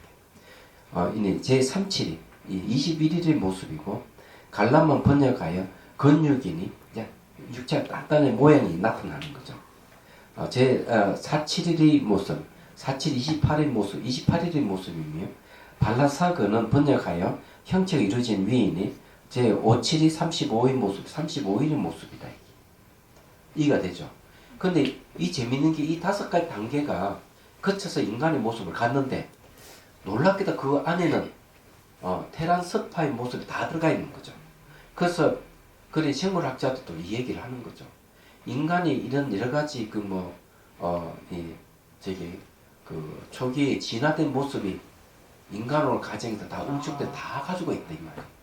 이제 제37이 21일의 모습이고 갈람은 번역하여 근육이니 육체가 단단한 모양이 나타나는 거죠. 제 47일의 모습, 47, 28일의 모습, 28일의 모습이며 발라사그는 번역하여 형체가 이루어진 위인이 제 57이 35의 모습, 35일의 모습이다. 이해가 되죠. 근데 이 재밌는 게 이 5가지 단계가 거쳐서 인간의 모습을 갖는데 놀랍게도 그 안에는 테란 스파의 모습이 다 들어가 있는 거죠. 그래서 그래 생물학자들도 이 얘기를 하는 거죠. 인간이 이런 여러 가지 초기에 진화된 모습이 인간으로 가정에서 다 응축돼 다 가지고 있다 이 말이에요.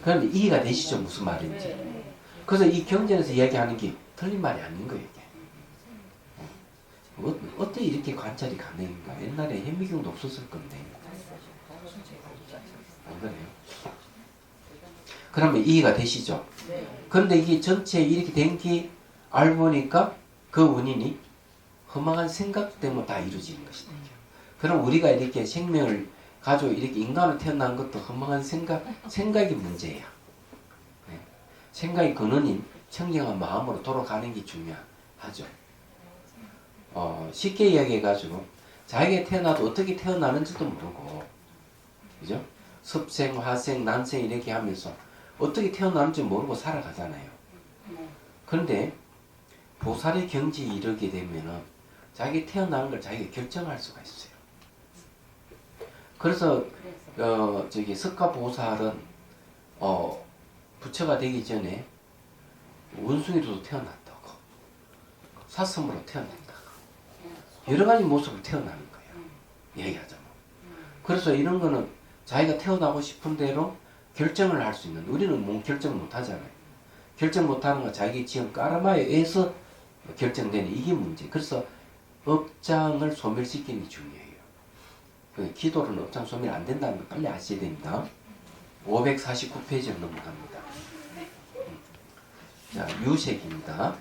그런데 이해가 되시죠 무슨 말인지. 그래서 이 경전에서 이야기하는 게 틀린 말이 아닌 거예요. 어떻게 이렇게 관찰이 가능인가? 옛날에 현미경도 없었을 건데. 안 그래요? 그러면 이해가 되시죠? 그런데 이게 전체에 이렇게 된 게 알고 보니까 그 원인이 허망한 생각 때문에 다 이루어지는 것이다. 그럼 우리가 이렇게 생명을 가지고 이렇게 인간으로 태어난 것도 허망한 생각이 문제야. 생각의 근원인 청정한 마음으로 돌아가는 게 중요하죠. 쉽게 이야기해가지고 자기가 태어나도 어떻게 태어나는지도 모르고 그죠? 습생, 화생, 난생 이렇게 하면서 어떻게 태어나는지 모르고 살아가잖아요. 그런데 보살의 경지에 이르게 되면은 자기 태어나는 걸 자기가 결정할 수가 있어요. 그래서 석가보살은 부처가 되기 전에 원숭이로도 태어났다고. 사슴으로 태어난다. 여러 가지 모습으로 태어나는 거예요. 얘기하자면. 그래서 이런 거는 자기가 태어나고 싶은 대로 결정을 할 수 있는, 우리는 뭐 결정 못 하잖아요. 결정 못 하는 건 자기 지은 까르마에 의해서 결정되는 이게 문제. 그래서 업장을 소멸시키는 게 중요해요. 기도는 업장 소멸 안 된다는 걸 빨리 아셔야 됩니다. 549페이지로 넘어갑니다. 자, 유색입니다.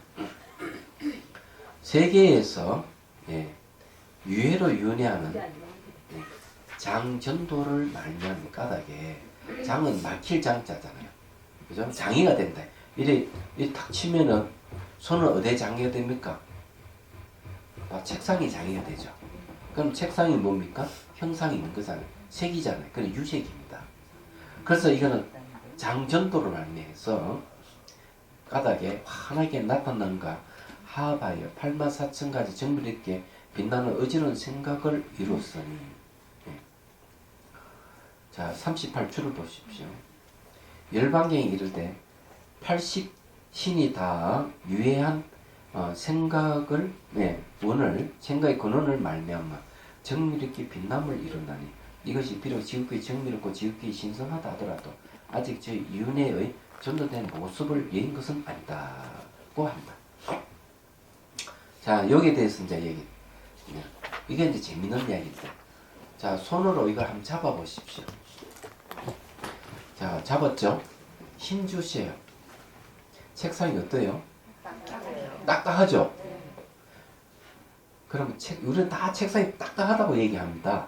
세계에서 유해로 윤회하는 장전도를 말미암은 까닭에, 장은 막힐 장자잖아요. 그죠? 장애가 된다. 이래 탁 치면은 손은 어디에 장애가 됩니까? 책상이 장애가 되죠. 그럼 책상이 뭡니까? 형상이 있는 거잖아요. 색이잖아요. 그건 유색입니다. 그래서 이거는 장전도를 말미해서 까닭에 환하게 나타난가 하하여 84,000가지 정밀 있게 빛나는 어지러운 생각을 이루었으니. 자, 38줄을 보십시오. 열반경이 이르되 80신이 다 유해한 생각을, 원을, 생각의 근원을 말미암아 정밀 있게 빛남을 이루나니 이것이 비록 지극히 정밀하고 지극히 신성하다 하더라도 아직 저 윤회의 전도된 모습을 여인 것은 아니다고 한다. 자, 여기에 대해서 이제 얘기. 이게 이제 재밌는 이야기인데. 자, 손으로 이걸 한번 잡아 보십시오. 자, 잡았죠? 힘 주세요. 책상이 어때요? 딱딱하죠? 그럼 우리는 다 책상이 딱딱하다고 얘기합니다.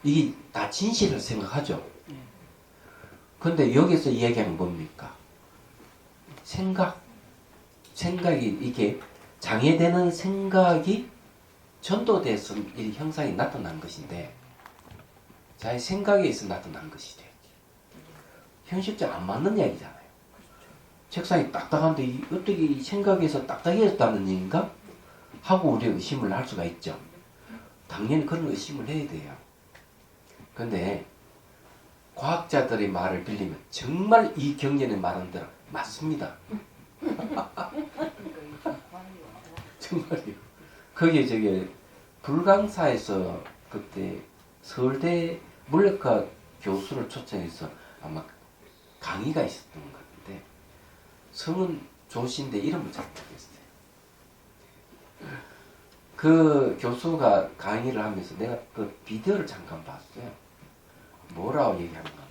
이게 다 진실을 생각하죠? 근데 여기서 이야기하는 뭡니까? 생각이 이게 장애되는 생각이 전도돼서 이 형상이 나타난 것인데, 자기 생각에 의해서 나타난 것이죠. 현실적 안 맞는 이야기잖아요. 책상이 딱딱한데 어떻게 이 생각에서 딱딱해졌다는 얘기인가? 하고 우리가 의심을 할 수가 있죠. 당연히 그런 의심을 해야 돼요. 근데 과학자들의 말을 빌리면 정말 이 경전의 말한 대로 맞습니다. 정말요. 거기에 저기 불강사에서 그때 서울대 물리학과 교수를 초청해서 아마 강의가 있었던 것 같은데, 성은 조씨인데 이름을 잘 모르겠어요. 그 교수가 강의를 하면서 내가 그 비디오를 잠깐 봤어요. 뭐라고 얘기하는가.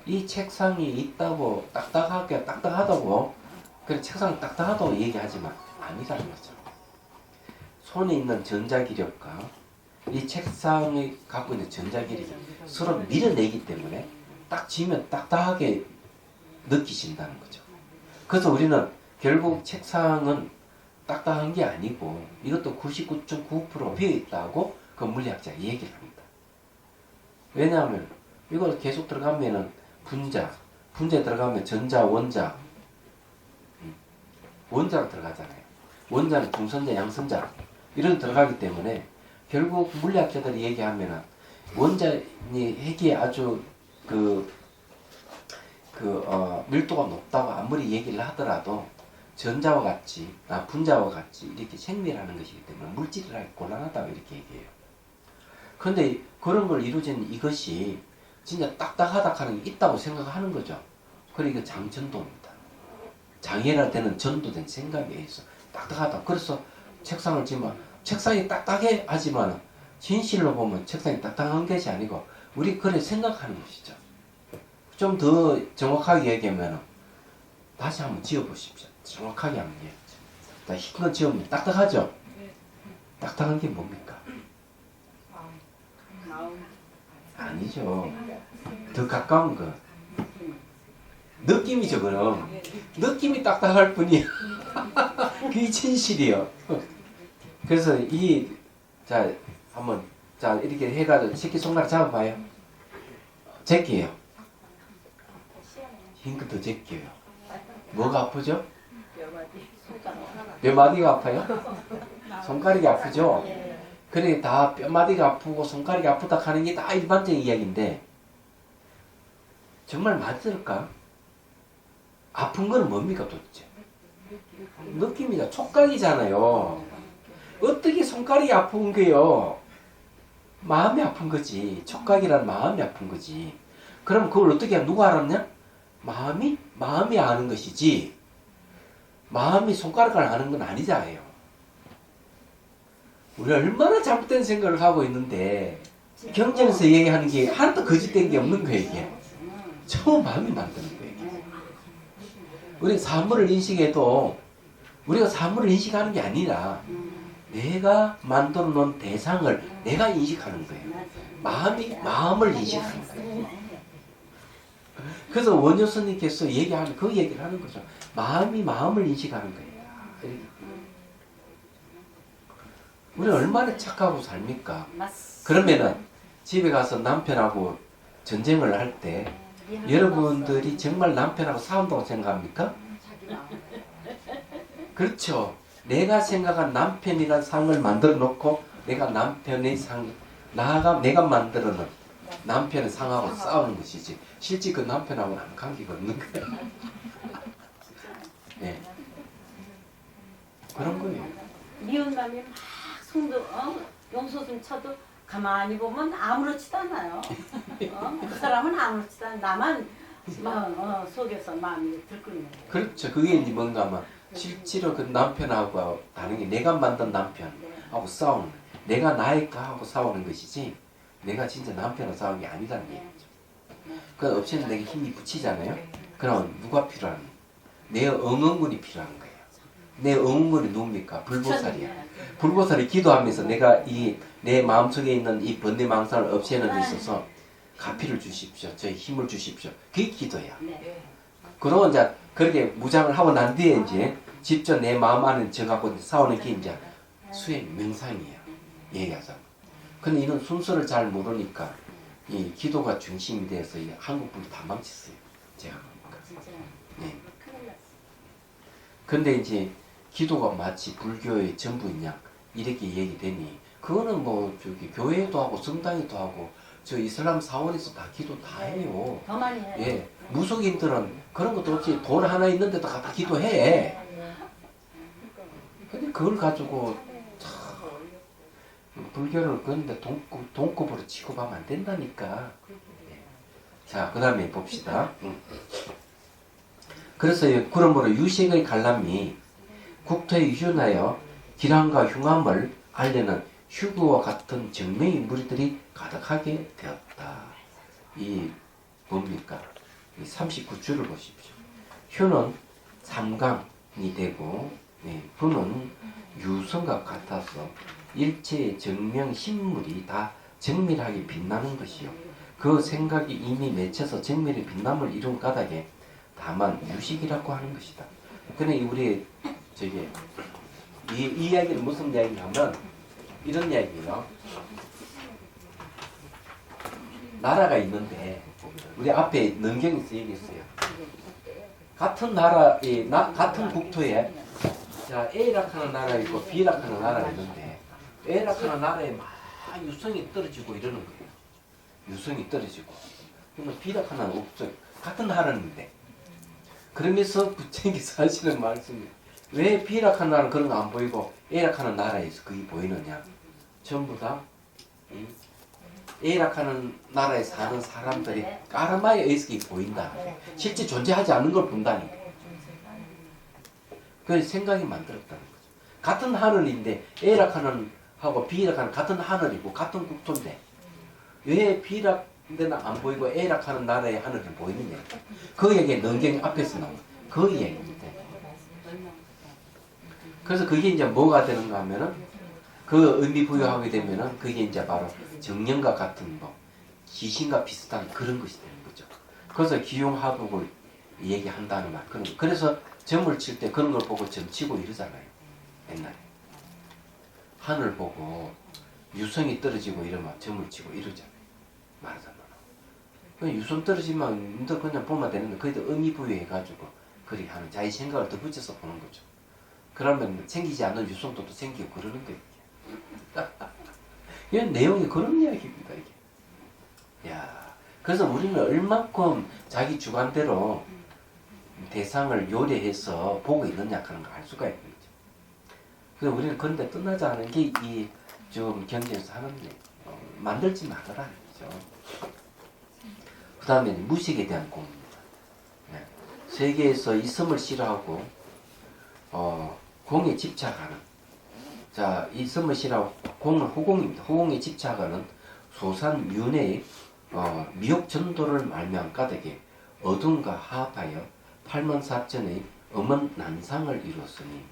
이 책상이 있다고 딱딱하다고, 그래 책상 딱딱하다고 얘기하지만 아니라는 거죠. 손에 있는 전자기력과 이 책상이 갖고 있는 전자기력이 서로 밀어내기 때문에 딱 쥐면 딱딱하게 느끼신다는 거죠. 그래서 우리는 결국 책상은 딱딱한 게 아니고 이것도 99.9% 비어있다고 그 물리학자가 얘기를 합니다. 왜냐하면 이걸 계속 들어가면은 분자에 들어가면 전자, 원자로 들어가잖아요. 원자는 중선자, 양선자 이런 들어가기 때문에 결국 물리학자들이 얘기하면은 원자의 핵이 아주 밀도가 높다고 아무리 얘기를 하더라도 전자와 같이, 분자와 같이 이렇게 생멸하는 것이기 때문에 물질이라기 곤란하다고 이렇게 얘기해요. 그런데 그런 걸 이루어진 이것이 진짜 딱딱하다 하는 게 있다고 생각하는 거죠. 그러니까 이거 장전도입니다. 장애가 되는 전도된 생각에 의해서 딱딱하다. 그래서 책상을 지면 책상이 딱딱해 하지만 진실로 보면 책상이 딱딱한 것이 아니고 우리 그래 생각하는 것이죠. 좀 더 정확하게 얘기하면 다시 한번 지어보십시오. 정확하게 한번 얘기하죠. 흰 거 지으면 딱딱하죠? 딱딱한 게 뭡니까? 아니죠. 더 가까운 거. 느낌이죠, 그럼. 느낌이 딱딱할 뿐이야. 그게 진실이요. 그래서 자, 한번, 자, 이렇게 해가지고 새끼손가락 잡아봐요. 제끼요. 흰 거 더 제끼요. 뭐가 아프죠? 뼈마디가 아파요? 손가락이 아프죠? 그래, 다 뼈마디가 아프고 손가락이 아프다 하는 게 다 일반적인 이야기인데, 정말 맞을까? 아픈 건 뭡니까 도대체? 느낌이잖아. 촉각이잖아요. 어떻게 손가락이 아픈 거예요? 마음이 아픈 거지. 촉각이란 마음이 아픈 거지. 그럼 그걸 어떻게 누가 알았냐? 마음이 아는 것이지. 마음이 손가락을 아는 건 아니잖아요. 우리 얼마나 잘못된 생각을 하고 있는데 경전에서 얘기하는 게 하나도 거짓된 게 없는 거예요. 이게 처음 마음이 만드는 거예요. 이게. 우리 사물을 인식해도 우리가 사물을 인식하는 게 아니라 내가 만들어 놓은 대상을 내가 인식하는 거예요. 마음을 인식하는 거예요. 그래서 원효스님께서 얘기하는 그 얘기를 하는 거죠. 마음이 마음을 인식하는 거예요. 이렇게. 우리 얼마나 착하고 삽니까? 그러면은 집에 가서 남편하고 전쟁을 할 때 여러분들이 정말 남편하고 싸운다고 생각합니까? 그렇죠. 내가 생각한 남편이라는 상을 만들어 놓고 내가 남편의 상, 내가 만들어 놓은 남편의 상하고 싸우는 것이지 실제 그 남편하고는 아무 관계가 없는 거예요. 네. 그런 거예요. 미운남이 막 송도 용소승 쳐도 가만히 보면 아무렇지도 않아요. 그 사람은 아무렇지도 않아. 나만 속에서 마음이 들끓는 거예요. 그렇죠. 그게 이제 뭔가 막 실제로 그 남편하고 다른 게 내가 만든 남편하고 싸우는 내가 나이가하고 싸우는 것이지 내가 진짜 남편하고 싸우는 게 아니라는 얘기죠. 그 없이는 내게 힘이 붙이잖아요. 그럼 누가 필요한? 내 응원군이 필요한 거예요. 내 응원군이 누굽니까? 불보살이야. 불보살이 기도하면서 내가 내 마음속에 있는 이 번뇌망상을 없애는 데 있어서 가피를 주십시오. 저희 힘을 주십시오. 그게 기도야. 그러고 이제 그렇게 무장을 하고 난 뒤에 이제 직접 내 마음 안에 저하고 싸우는 게 이제 수행 명상이에요. 얘기하자면. 근데 이런 순서를 잘 모르니까 이 기도가 중심이 돼서 이 한국 분이 다 망쳤어요. 제가 보니까. 네. 근데 이제 기도가 마치 불교의 전부이냐 이렇게 얘기되니 그거는 뭐 저기 교회도 하고 성당에도 하고 저 이슬람 사원에서 다 기도 다 해요. 더 많이 해요. 예, 무속인들은 그런 것도 없이 돈 하나 있는데도 갖다 기도해. 근데 그걸 가지고 참 불교를 그런데 동급으로 취급하면 안 된다니까. 예. 자, 그 다음에 봅시다. 그래서 그러므로 유식의 관람이 국토에 유준하여 기량과 흉함을 알려는 휴구와 같은 정명의 무리들이 가득하게 되었다. 이 뭡니까? 이 39줄을 보십시오. 휴는 삼강이 되고 부는 유성과 같아서 일체의 정명 신물이 다 정밀하게 빛나는 것이요. 그 생각이 이미 맺혀서 정밀의 빛남을 이룬 까닭에 다만 유식이라고 하는 것이다. 근데 우리 저기 이 이야기는 무슨 이야기냐면 이런 이야기예요. 나라가 있는데 우리 앞에 능경에서 얘기했어요. 같은 나라, 같은 국토에 자 A락하는 나라 있고 B락하는 나라가 있는데 A락하는 나라에 막 유성이 떨어지고 이러는 거예요. 유성이 떨어지고 그러면 B락하는 없어요. 같은 나라인데 그러면서 부처님께서 하시는 말씀이 왜 B락하는 나라는 그런 거 안 보이고 A락하는 나라에서 그게 보이느냐? 전부 다 A락하는 나라에 사는 사람들이 까르마의 의식이 보인다. 실제 존재하지 않는 걸 본다니. 그 생각이 만들었다는 거죠. 같은 하늘인데 A락하는 하고 B락하는 같은 하늘이고 같은 국토인데 왜 B락 데는 안 보이고 A락하는 나라의 하늘이 보이느냐? 그 얘기 능경 앞에서 나온 그 얘기입니다. 그래서 그게 이제 뭐가 되는가 하면은 그 의미 부여하게 되면은 그게 이제 바로 정령과 같은 뭐 귀신과 비슷한 그런 것이 되는 거죠. 그래서 기용하복을 얘기한다는 말. 그래서 점을 칠 때 그런 걸 보고 점 치고 이러잖아요. 옛날에 하늘 보고 유성이 떨어지고 이러면 점을 치고 이러잖아요. 말하자면 유성 떨어지면 그냥 보면 되는데 그래도 의미 부여해가지고 그리 하는 자기 생각을 더 붙여서 보는 거죠. 그러면 생기지 않는 유성도 또 생기고 그러는 거예요. 이 내용이 그런 이야기입니다. 이게. 야, 그래서 우리는 얼만큼 자기 주관대로 대상을 요리해서 보고 있느냐 하는 걸 알 수가 있는 거죠. 그래서 우리는 그런데 떠나지 않은 게 이 좀 경쟁에서 하는 게 만들지 말아라 그죠. 그 다음에 무식에 대한 공입니다. 네. 세계에서 있음을 싫어하고 공에 집착하는, 자, 있음을 싫어하고 공은 호공입니다. 호공에 집착하는 소산윤회의 미혹 전도를 말미암 까닭에 어둠과 화합하여 팔문사천의 엄한 난상을 이루었으니.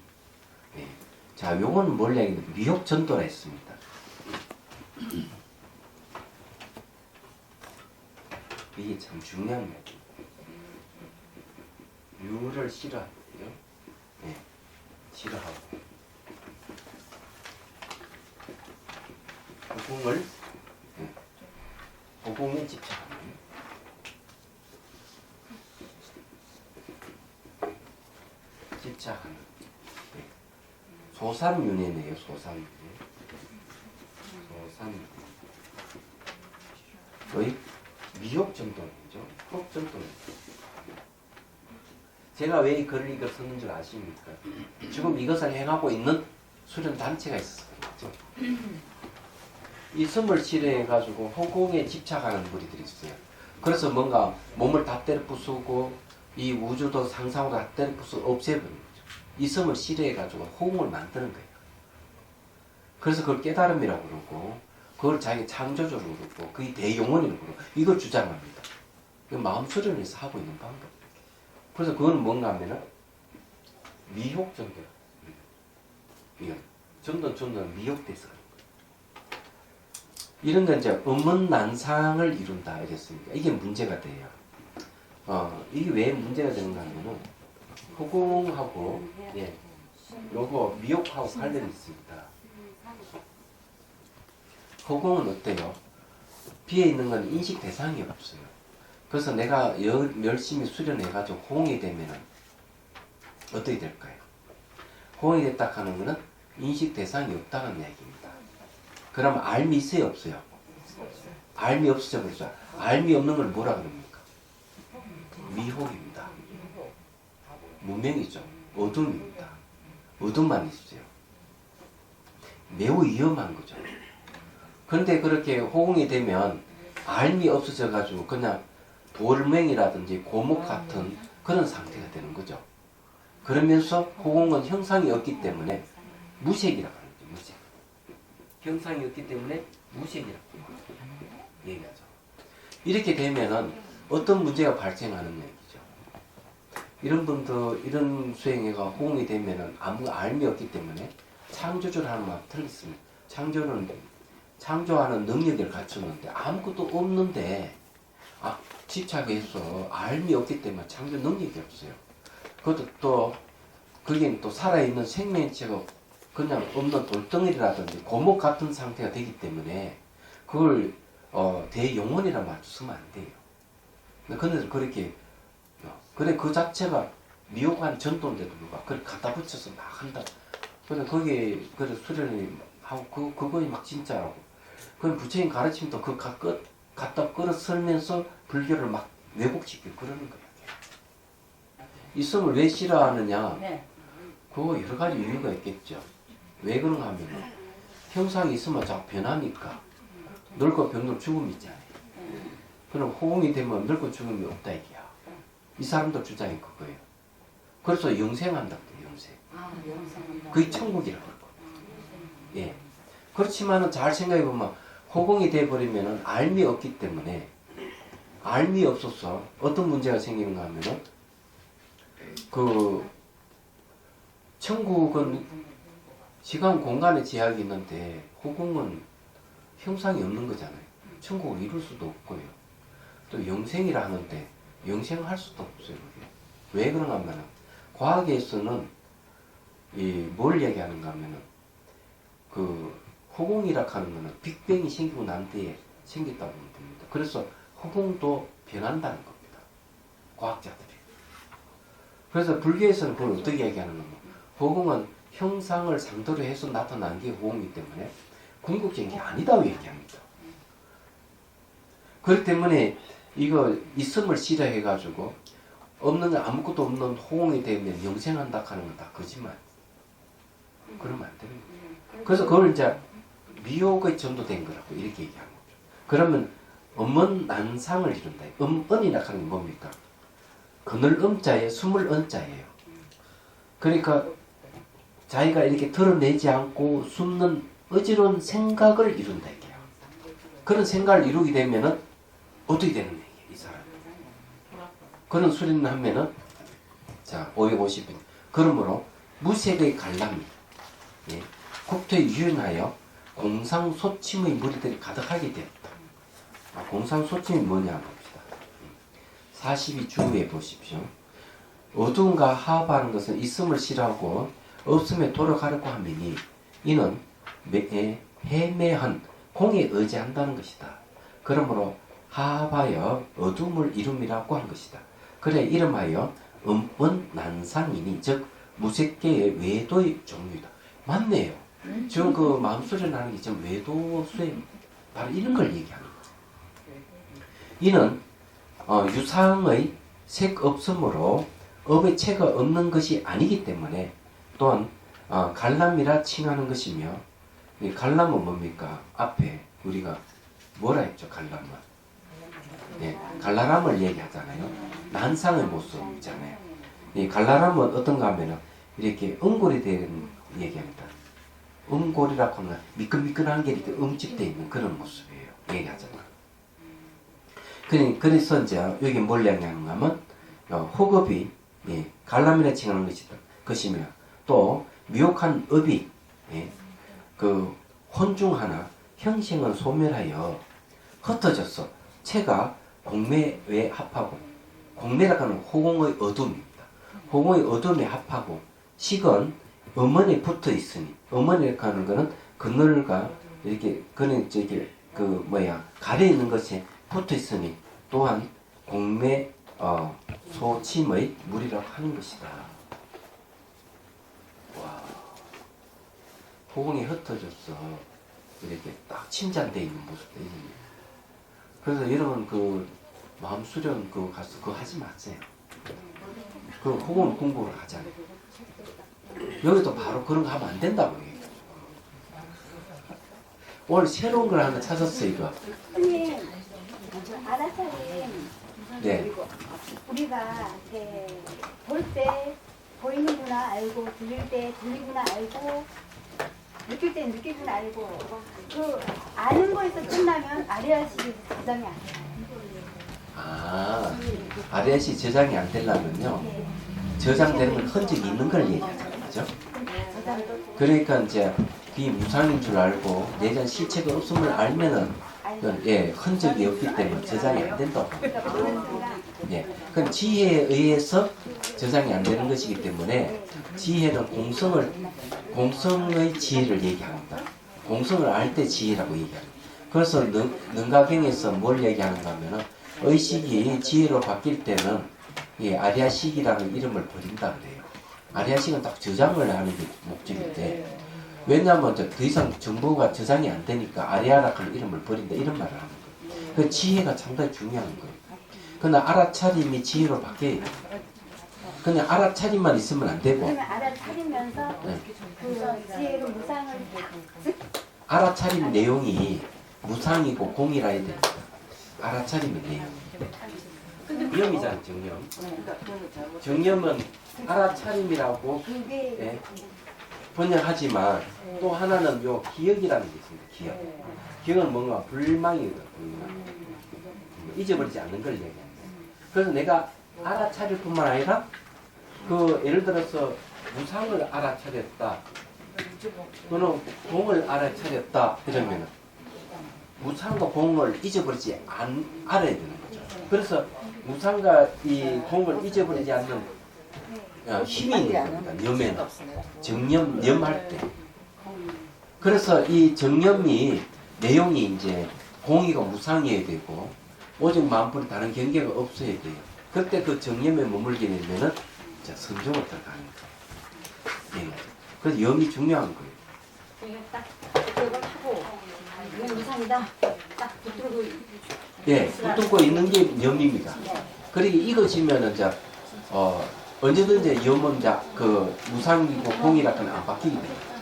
네. 자, 요건 뭘 얘기하는데 미혹 전도라 했습니다. 이게 참 중요한 얘기예요. 유를 싫어하고요. 네. 싫어하고 호공을 호공에 집착하는 네. 소산윤회네요. 소산윤회. 거의 미혹전도죠. 혹전도는. 제가 왜 이 글을 이걸 썼는 줄 아십니까? 지금 이것을 행하고 있는 수련 단체가 있었어요. 이성을 싫어해가지고 허공에 집착하는 무리들이 있어요. 그래서 뭔가 몸을 다 때려 부수고 이 우주도 상상으로 다 때려 부수고 없애버리는 거죠. 이성을 싫어해가지고 허공을 만드는 거예요. 그래서 그걸 깨달음이라고 그러고 그걸 자기 창조주로 그러고 그게 대용원이라고 그러고 이걸 주장합니다. 마음 수련에서 하고 있는 방법. 그래서 그건 뭔가 하면은 미혹전도. 이건 전도는 미혹돼서 그런 거예요. 이런 건 이제 음문난상을 이룬다 이랬으니까 이게 문제가 돼요. 이게 왜 문제가 되는가 하면은 허공하고 요거 미혹하고 관련이 있습니다. 허공은 어때요? 비에 있는 건 인식 대상이 없어요. 그래서 내가 열심히 수련해가지고 호응이 되면은 어떻게 될까요? 호응이 됐다 하는 거는 인식 대상이 없다는 얘기입니다. 그럼 알미 있어요? 없어요? 알미 없어져 버리죠. 알미 없는 걸 뭐라 그럽니까? 미혹입니다. 무명이죠. 어둠입니다. 어둠만 있어요. 매우 위험한 거죠. 그런데 그렇게 호응이 되면 알미 없어져 가지고 그냥 돌멩이라든지 고목 같은 그런 상태가 되는 거죠. 그러면서 호응은 형상이 없기 때문에 무색이라고 하는 거죠. 무색. 형상이 없기 때문에 무색이라고 얘기하죠. 이렇게 되면은 어떤 문제가 발생하는 얘기죠. 이런 분도 이런 수행회가 호응이 되면은 아무 알미 없기 때문에 창조주를 하는 말 틀렸습니다. 창조하는 능력을 갖췄는데 아무것도 없는데 집착해서 알미 없기 때문에 창조 능력이 없어요. 그것도 또 거기는 또 살아있는 생명체가 그냥 없는 돌덩이라든지 고목 같은 상태가 되기 때문에 그걸 대용원이라 맞추면 안 돼요. 근데 그렇게 그래 그 자체가 미혹한 전도인데도 불구하고 그걸 갖다 붙여서 막 한다. 근데 거기에 그래 수련이 하고 그거에 막 진짜라고. 그 부처님 가르침도 그 갖다 끌어설면서 불교를 막 왜곡시키고 그러는 거예요. 이성을 왜 싫어하느냐? 그거 여러 가지 이유가 있겠죠. 왜 그런가 하면 형상이 있으면 자꾸 변하니까 늙고 병들고 죽음이 있잖아요. 그럼 호응이 되면 늙고 죽음이 없다 이게야. 이 사람들 주장이 그거예요. 그래서 영생한다고 해요. 영생. 그게 천국이라고 그러고. 예. 그렇지만은 잘 생각해 보면 호공이 돼버리면은 알미 없기 때문에 알미 없어서 어떤 문제가 생기는가 하면은 그 천국은 시간 공간의 제약이 있는데 호공은 형상이 없는 거잖아요. 천국을 이룰 수도 없고요. 또 영생이라 하는데 영생할 수도 없어요. 그게. 왜 그런가 하면은 과학에서는 뭘 얘기하는가 하면은 그 호공이라 하는 거는 빅뱅이 생기고 난 뒤에 생겼다고 보면 됩니다. 그래서 호공도 변한다는 겁니다. 과학자들이. 그래서 불교에서는 그걸 어떻게 얘기하는 거냐. 호공은 형상을 상대로 해서 나타난 게 호공이기 때문에 궁극적인 게 아니다고 얘기합니다. 그렇기 때문에 이거 있음을 싫어해가지고 없는 아무것도 없는 호응이 되면 영생한다 하는 건 다 거짓말. 그러면 안 되는 거죠. 그래서 그걸 이제 미혹의 전도된 거라고 이렇게 얘기하는 거죠. 그러면 음은 난상을 이룬다. 은이라 하는 게 뭡니까? 그늘 음자에 숨을 은자예요. 그러니까 자기가 이렇게 드러내지 않고 숨는 어지러운 생각을 이룬다 이게요. 그런 생각을 이루게 되면은 어떻게 되는 얘기예요, 이 사람? 그런 수련을 하면은 자 550인 그러므로 무색의 갈람이 예, 국토에 유연하여 공상소침의 무리들이 가득하게 되었다. 공상소침이 뭐냐 봅시다. 42주에 보십시오. 어두움과 하합하는 것은 있음을 싫어하고 없음에 돌아가려고 함이니 이는 해매한 공에 의지한다는 것이다. 그러므로 하합하여 어둠을 이룸이라고 한 것이다. 그래 이름하여 난상이니 즉 무색계의 외도의 종류이다. 맞네요. 지금 그 마음수련하는 게 지금 외도수행 바로 이런 걸 얘기하는 거예요. 이는 유상의 색 없음으로 업의 체가 없는 것이 아니기 때문에 또한 갈람이라 칭하는 것이며 이 갈람은 뭡니까? 앞에 우리가 뭐라 했죠? 갈람은 예, 갈라람을 얘기하잖아요. 난상의 모습이잖아요. 이 갈라람은 어떤가 하면은 이렇게 은골이 되는 얘기합니다. 은골이라고 하면 미끈미끈한 게 이렇게 음집되어 있는 그런 모습이에요. 얘기하잖아요. 그래서 이제 여기 뭘 얘기하는가 하면 호급이 예, 갈람이라 칭하는 것이며 또 미혹한 업이 예, 그 혼중 하나 형생은 소멸하여 흩어져서 체가 공매에 합하고 공매라고 하는 호공의 어둠입니다. 호공의 어둠에 합하고 식은 음원에 붙어 있으니 음원이라고 하는 것은 그늘과 이렇게 그는 저기 그 가려 있는 것이 붙어 있으니 또한 공매 소침의 물이라고 하는 것이다. 와, 호공이 흩어져서 이렇게 딱 침잠되어 있는 모습도 있습니다. 그래서 여러분 그 마음 수련 그 가서 그거 하지 마세요. 그 호공 공부를 하잖아요. 여기도 바로 그런 거 하면 안 된다고 얘기해요. 오늘 새로운 걸 하나 찾았어요 이거. 선생님, 아라차림 네. 우리가 볼 때 보이는구나 알고 들릴 때 들리구나 알고 느낄 때 느끼구나 알고 그 아는 거에서 끝나면 아리아식이 저장이 안 돼요. 아리아시 저장이 안 되려면요. 네. 저장되는 흔적이 있는 걸 얘기하잖아요. 그죠? 그러니까 이제 이 무상인 줄 알고 내전 실체가 없음을 알면은 예, 흔적이 없기 때문에 저장이 안 된다고. 예. 그럼 지혜에 의해서 저장이 안 되는 것이기 때문에 지혜는 공성의 지혜를 얘기합니다. 공성을 알 때 지혜라고 얘기합니다. 그래서 능가경에서 뭘 얘기하는가 하면은 의식이 지혜로 바뀔 때는 예, 아리아식이라는 이름을 버린다 그래요. 아리아식은 딱 저장을 하는 게 목적인데 왜냐하면 더 이상 정보가 저장이 안 되니까 아리아라는 이름을 버린다 이런 말을 하는 거예요. 그 지혜가 상당히 중요한 거예요. 그러나 알아차림이 지혜로 바뀌어야 돼요. 그냥 알아차림만 있으면 안 되고 그러면 알아차리면서 네. 그 지혜로 무상을 알아차림 내용이 무상이고 공이라야 됩니다. 알아차림의 내용. 정념이잖아요, 정념. 정념은 알아차림이라고 그게 예, 번역하지만 또 하나는 요 기억이라는 게 있습니다. 기억. 기억은 뭔가 불망이거든. 잊어버리지 않는 걸 얘기합니다. 그래서 내가 알아차릴 뿐만 아니라 그 예를 들어서 무상을 알아차렸다. 또는 공을 알아차렸다. 이러면은 무상과 공을 잊어버리지 알아야 되는 거죠. 그래서 무상과 이 공을 잊어버리지 않는 힘이 있는 겁니다. 염에는. 정념, 염할 때. 그래서 이 정념이 내용이 이제 공이가 무상이어야 되고 오직 만물이 다른 경계가 없어야 돼요. 그때 그 정념에 머물게 되면은 선종을 들어가는 거예요. 예. 그래서 염이 중요한 거예요. 이게 딱 그걸 하고 이건 무상이다. 딱 붙들고 예, 붙들고 있는 게 염입니다. 그리고 익어지면은 이제 언제든지 염원자 그 무상이고 공이라고는 안 바뀌게 됩니다.